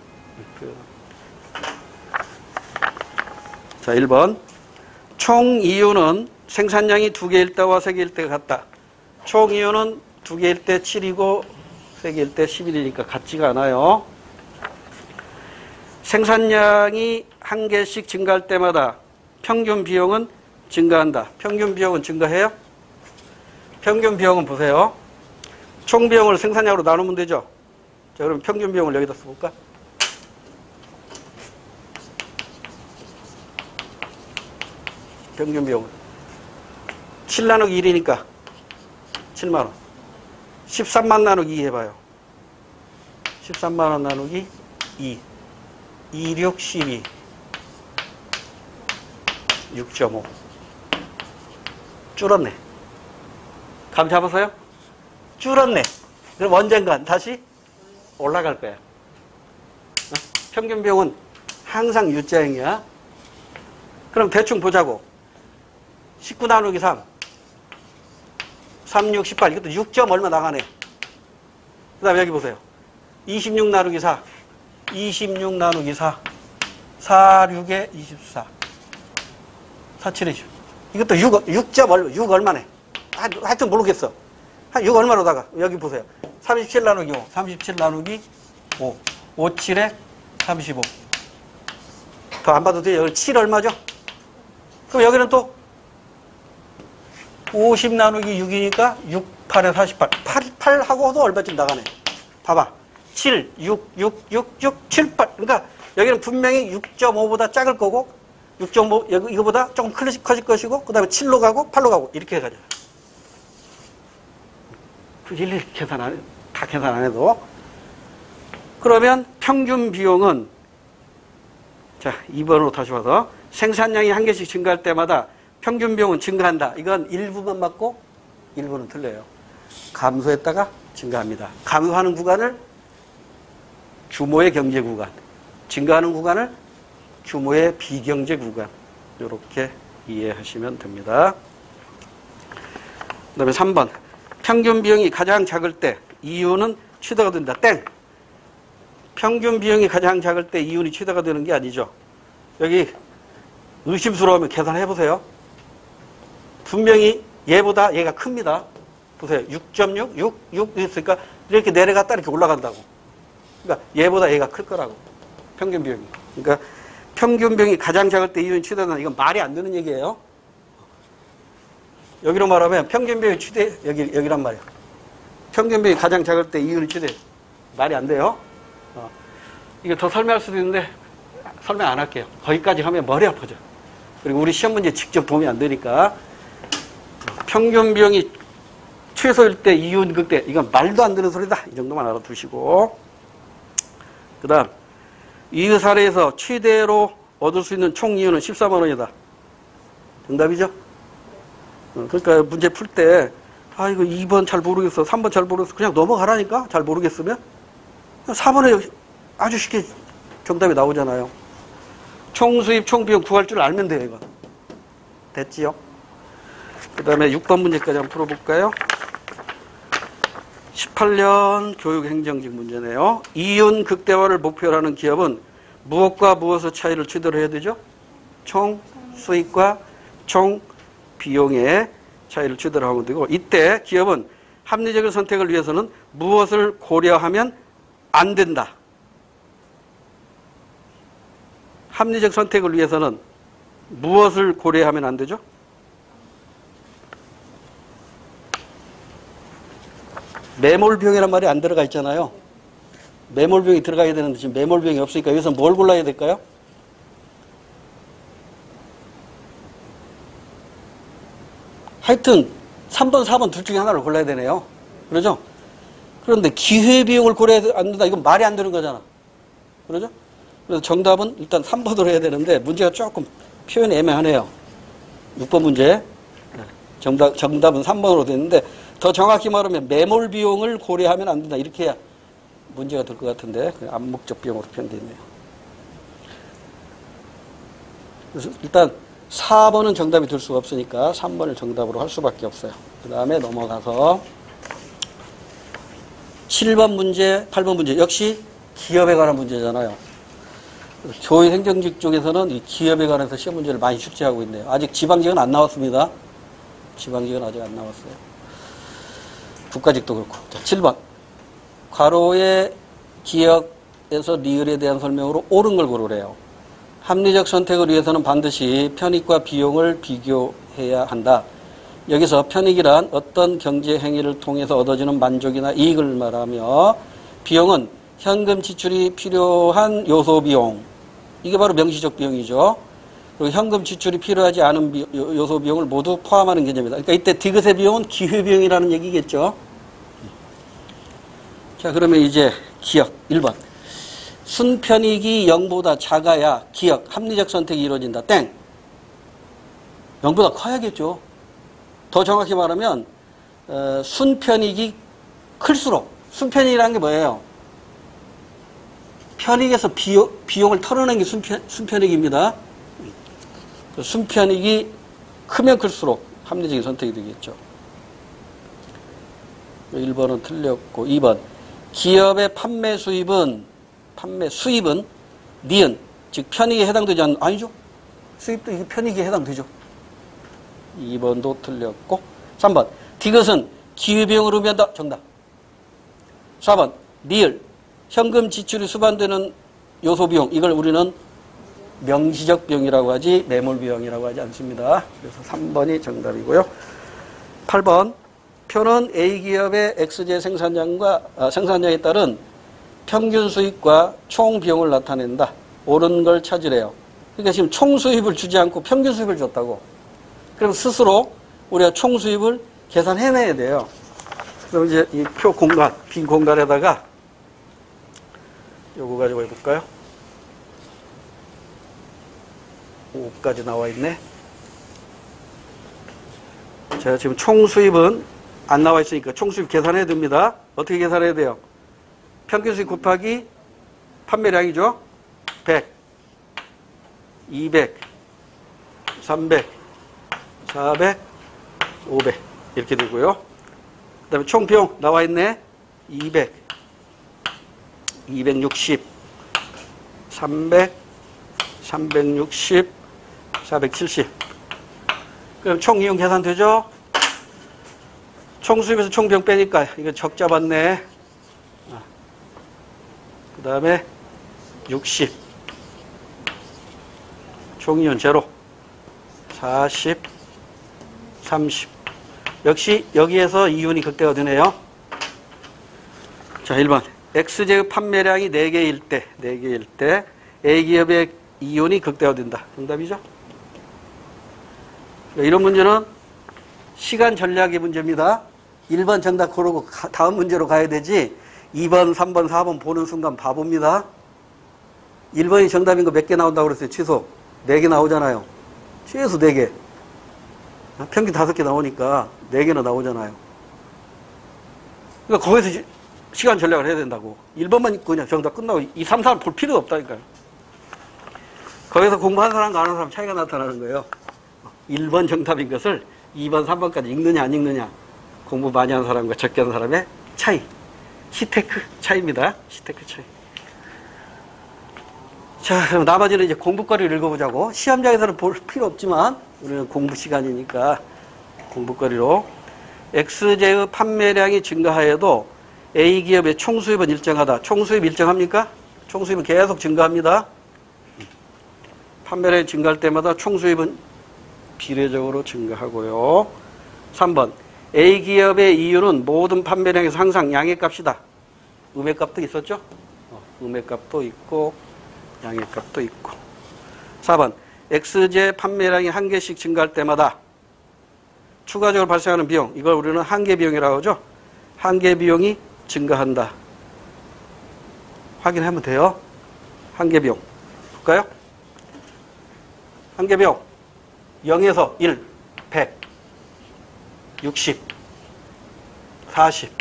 자, 1번. 총 이온은 생산량이 2개일 때와 3개일 때가 같다. 총 이온은 2개일 때 7이고 3개일 때 11이니까 같지가 않아요. 생산량이 1개씩 증가할 때마다 평균 비용은 증가한다. 평균 비용은 증가해요? 평균 비용은 보세요. 총 비용을 생산량으로 나누면 되죠. 자, 그럼 평균 비용을 여기다 써볼까? 평균 비용은 7 나누기 1이니까 7만원. 13만 나누기 2 해봐요. 13만원 나누기 2. 26, 12. 6.5. 줄었네. 감 잡으세요? 줄었네. 그럼 언젠간 다시 올라갈 거야. 평균 비용은 항상 U자형이야. 그럼 대충 보자고. 19 나누기 3. 3, 6, 18. 이것도 6점 얼마 나가네. 그 다음에 여기 보세요. 26 나누기 4. 26 나누기 4. 4, 6에 24. 4, 7에 20. 이것도 6점 얼마, 6 얼마네. 하여튼 모르겠어. 한 6 얼마로 다가. 여기 보세요. 37 나누기 5. 37 나누기 5. 5, 7에 35. 더 안 봐도 돼요. 여기 7 얼마죠? 그럼 여기는 또 50 나누기 6이니까 6, 8에 48. 8하고도 얼마쯤 나가네. 봐봐. 7, 6, 6, 6, 6, 7, 8. 그러니까 여기는 분명히 6.5보다 작을 거고 6.5, 이거보다 조금 커질 것이고 그 다음에 7로 가고 8로 가고 이렇게 가잖아. 일일이 다 계산 안 해도. 그러면 평균 비용은 자 2번으로 다시 와서 생산량이 1개씩 증가할 때마다 평균 비용은 증가한다. 이건 일부만 맞고 일부는 틀려요. 감소했다가 증가합니다. 감소하는 구간을 규모의 경제 구간, 증가하는 구간을 규모의 비경제 구간, 이렇게 이해하시면 됩니다. 그 다음에 3번. 평균 비용이 가장 작을 때 이윤은 최대가 된다. 땡. 평균 비용이 가장 작을 때 이윤이 최대가 되는 게 아니죠. 여기 의심스러우면 계산해 보세요. 분명히 얘보다 얘가 큽니다. 보세요. 6.6, 6 했으니까 이렇게 내려갔다 이렇게 올라간다고. 그러니까 얘보다 얘가 클 거라고. 평균 비용이. 그러니까 평균 비용이 가장 작을 때 이윤이 최대다. 이건 말이 안 되는 얘기예요. 여기로 말하면 평균 비용이 최대, 여기란 말이에요. 평균 비용이 가장 작을 때 이윤이 최대. 말이 안 돼요. 이거 더 설명할 수도 있는데 설명 안 할게요. 거기까지 하면 머리 아프죠. 그리고 우리 시험 문제 직접 도움이 안 되니까. 평균 비용이 최소일 때 이윤 극대. 이건 말도 안 되는 소리다. 이 정도만 알아두시고. 그 다음 이 사례에서 최대로 얻을 수 있는 총 이윤은 14만 원이다. 정답이죠? 그러니까 문제 풀 때 이거 2번 잘 모르겠어. 3번 잘 모르겠어. 그냥 넘어가라니까. 잘 모르겠으면. 4번에 아주 쉽게 정답이 나오잖아요. 총 수입, 총 비용 구할 줄 알면 돼요. 이건. 됐지요? 그 다음에 6번 문제까지 한번 풀어볼까요? 18년 교육행정직 문제네요. 이윤 극대화를 목표로 하는 기업은 무엇과 무엇의 차이를 최대로 해야 되죠? 총 수익과 총 비용의 차이를 최대로 하면 되고, 이때 기업은 합리적인 선택을 위해서는 무엇을 고려하면 안 된다. 합리적 선택을 위해서는 무엇을 고려하면 안 되죠? 매몰 비용이란 말이 안 들어가 있잖아요. 매몰 비용이 들어가야 되는데 지금 매몰 비용이 없으니까 여기서 뭘 골라야 될까요? 하여튼 3번, 4번 둘 중에 하나를 골라야 되네요. 그러죠? 그런데 기회비용을 고려해야 안 된다. 이건 말이 안 되는 거잖아. 그러죠? 그래서 정답은 일단 3번으로 해야 되는데 문제가 조금 표현이 애매하네요. 6번 문제. 정답은 3번으로 됐는데 더 정확히 말하면 매몰 비용을 고려하면 안 된다. 이렇게 해야 문제가 될 것 같은데 암묵적 비용으로 표현되어 있네요. 그래서 일단 4번은 정답이 될 수가 없으니까 3번을 정답으로 할 수밖에 없어요. 그 다음에 넘어가서 7번 문제, 8번 문제 역시 기업에 관한 문제잖아요. 교육 행정직 쪽에서는 이 기업에 관해서 시험 문제를 많이 출제하고 있네요. 아직 지방직은 안 나왔습니다. 지방직은 아직 안 나왔어요. 국가직도 그렇고. 자, 7번. 괄호의 기억에서 리을에 대한 설명으로 옳은 걸 고르래요. 합리적 선택을 위해서는 반드시 편익과 비용을 비교해야 한다. 여기서 편익이란 어떤 경제 행위를 통해서 얻어지는 만족이나 이익을 말하며, 비용은 현금 지출이 필요한 요소 비용. 이게 바로 명시적 비용이죠. 그리고 현금 지출이 필요하지 않은 요소 비용을 모두 포함하는 개념이다. 그러니까 이때 디귿의 비용은 기회 비용이라는 얘기겠죠. 자, 그러면 이제 기억 1번. 순편익이 0보다 작아야 기억, 합리적 선택이 이루어진다. 땡. 0보다 커야겠죠. 더 정확히 말하면 순편익이 클수록, 순편익이라는 게 뭐예요? 편익에서 비용을 털어낸 게 순편익입니다. 순편익이 크면 클수록 합리적인 선택이 되겠죠. 1번은 틀렸고, 2번. 기업의 판매 수입은 니은, 즉 편익에 해당되지 않는, 아니죠. 수입도 이게 편익에 해당되죠. 2번도 틀렸고, 3번. 디귿은 기회비용을 의미한다. 정답. 4번. 리을, 현금 지출이 수반되는 요소 비용. 이걸 우리는 명시적 비용이라고 하지 매몰 비용이라고 하지 않습니다. 그래서 3번이 정답이고요. 8번. 표는 A기업의 X제 생산량에 따른 평균 수입과 총 비용을 나타낸다. 옳은 걸 찾으래요. 그러니까 지금 총 수입을 주지 않고 평균 수입을 줬다고. 그럼 스스로 우리가 총 수입을 계산해내야 돼요. 그럼 이제 이 표 공간, 빈 공간에다가 요거 가지고 해볼까요? 5까지 나와 있네. 자, 지금 총 수입은 안 나와 있으니까 총 수입 계산해야 됩니다. 어떻게 계산해야 돼요? 평균 수입 곱하기 판매량이죠. 100, 200, 300, 400, 500 이렇게 되고요. 그 다음에 총 비용 나와 있네. 200, 260, 300, 360, 470. 그럼 총 이용 계산되죠? 총 수입에서 총 비용 빼니까 이거 적자 받네. 그 다음에 60. 총 이용 제로. 40, 30. 역시 여기에서 이윤이 극대화 되네요. 자, 1번. X제의 판매량이 4개일 때 A기업의 이윤이 극대화된다. 정답이죠? 이런 문제는 시간 전략의 문제입니다. 1번 정답 고르고 다음 문제로 가야 되지 2번, 3번, 4번 보는 순간 바보입니다. 1번이 정답인 거 몇 개 나온다고 그랬어요? 취소. 4개 나오잖아요. 최소 4개. 평균 5개 나오니까 4개나 나오잖아요. 그러니까 거기서 시간 전략을 해야 된다고. 1번만 있고 그냥 정답 끝나고 2, 3, 4를 볼 필요가 없다니까요. 거기서 공부한 사람과 안 하는 사람 차이가 나타나는 거예요. 1번 정답인 것을 2번, 3번까지 읽느냐 안 읽느냐. 공부 많이 한 사람과 적게 한 사람의 차이. 시테크 차이입니다. 시테크 차이. 자, 그럼 나머지는 이제 공부거리를 읽어보자고. 시험장에서는 볼 필요 없지만 우리는 공부 시간이니까 공부거리로. X제의 판매량이 증가하여도 A기업의 총수입은 일정하다. 총수입 일정합니까? 총수입은 계속 증가합니다. 판매량이 증가할 때마다 총수입은 비례적으로 증가하고요. 3번. A기업의 이윤은 모든 판매량에서 항상 양의값이다. 음의값도 있었죠? 음의값도 있고 양의값도 있고. 4번. X제 판매량이 1개씩 증가할 때마다 추가적으로 발생하는 비용, 이걸 우리는 한계비용이라고 하죠. 한계비용이 증가한다. 확인하면 돼요. 한계비용. 볼까요? 한계비용 0에서 1, 100, 60, 40.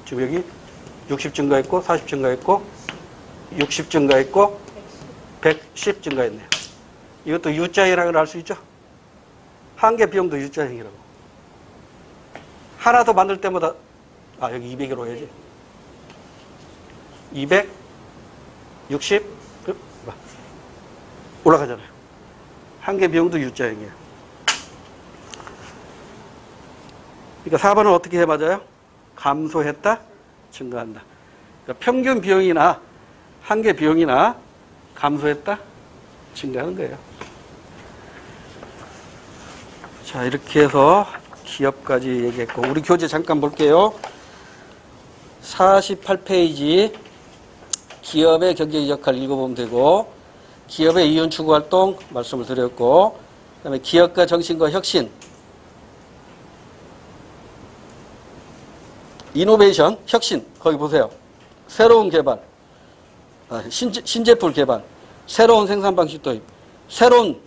지금 여기 60 증가했고 40 증가했고 60 증가했고 110 증가했네요. 이것도 U자형이라고 할 수 있죠. 한계비용도 U자형이라고. 하나 더 만들 때마다, 여기 200으로 해야지. 260, 올라가잖아요. 한 개 비용도 U자형이에요. 그러니까 4번은 어떻게 해 맞아요? 감소했다, 증가한다. 그러니까 평균 비용이나 한 개 비용이나 감소했다, 증가하는 거예요. 자, 이렇게 해서 기업까지 얘기했고, 우리 교재 잠깐 볼게요. 48페이지 기업의 경제적 역할 읽어보면 되고, 기업의 이윤 추구 활동 말씀을 드렸고, 그 다음에 기업가 정신과 혁신, 이노베이션, 혁신, 거기 보세요. 새로운 개발, 신제품 개발, 새로운 생산 방식 도입, 새로운,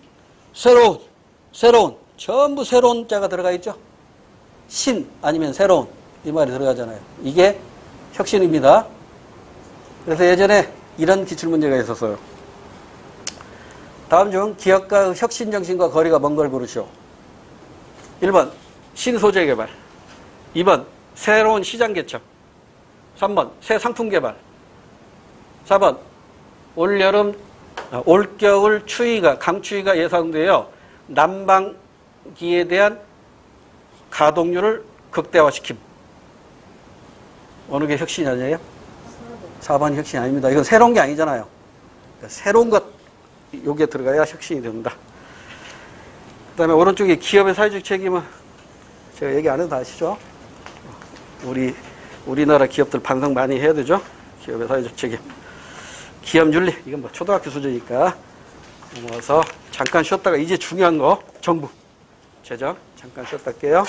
전부 새로운 자가 들어가 있죠. 신 아니면 새로운 이 말이 들어가잖아요. 이게 혁신입니다. 그래서 예전에 이런 기출문제가 있었어요. 다음 중 기업가 혁신 정신과 거리가 먼 걸 고르시오. 1번 신소재 개발, 2번 새로운 시장 개척, 3번 새 상품 개발, 4번 올겨울 추위가 강추위가 예상돼요. 난방기에 대한 가동률을 극대화시킴. 어느 게 혁신이 아니에요? 4번이 혁신이 아닙니다. 이건 새로운 게 아니잖아요. 그러니까 새로운 것 요게 들어가야 혁신이 됩니다. 그 다음에 오른쪽에 기업의 사회적 책임은 제가 얘기 안 해도 다 아시죠? 우리나라 기업들 반성 많이 해야 되죠? 기업의 사회적 책임. 기업 윤리, 이건 뭐 초등학교 수준이니까 넘어가서 잠깐 쉬었다가 이제 중요한 거 정부 재정 잠깐 쉬었다 할게요.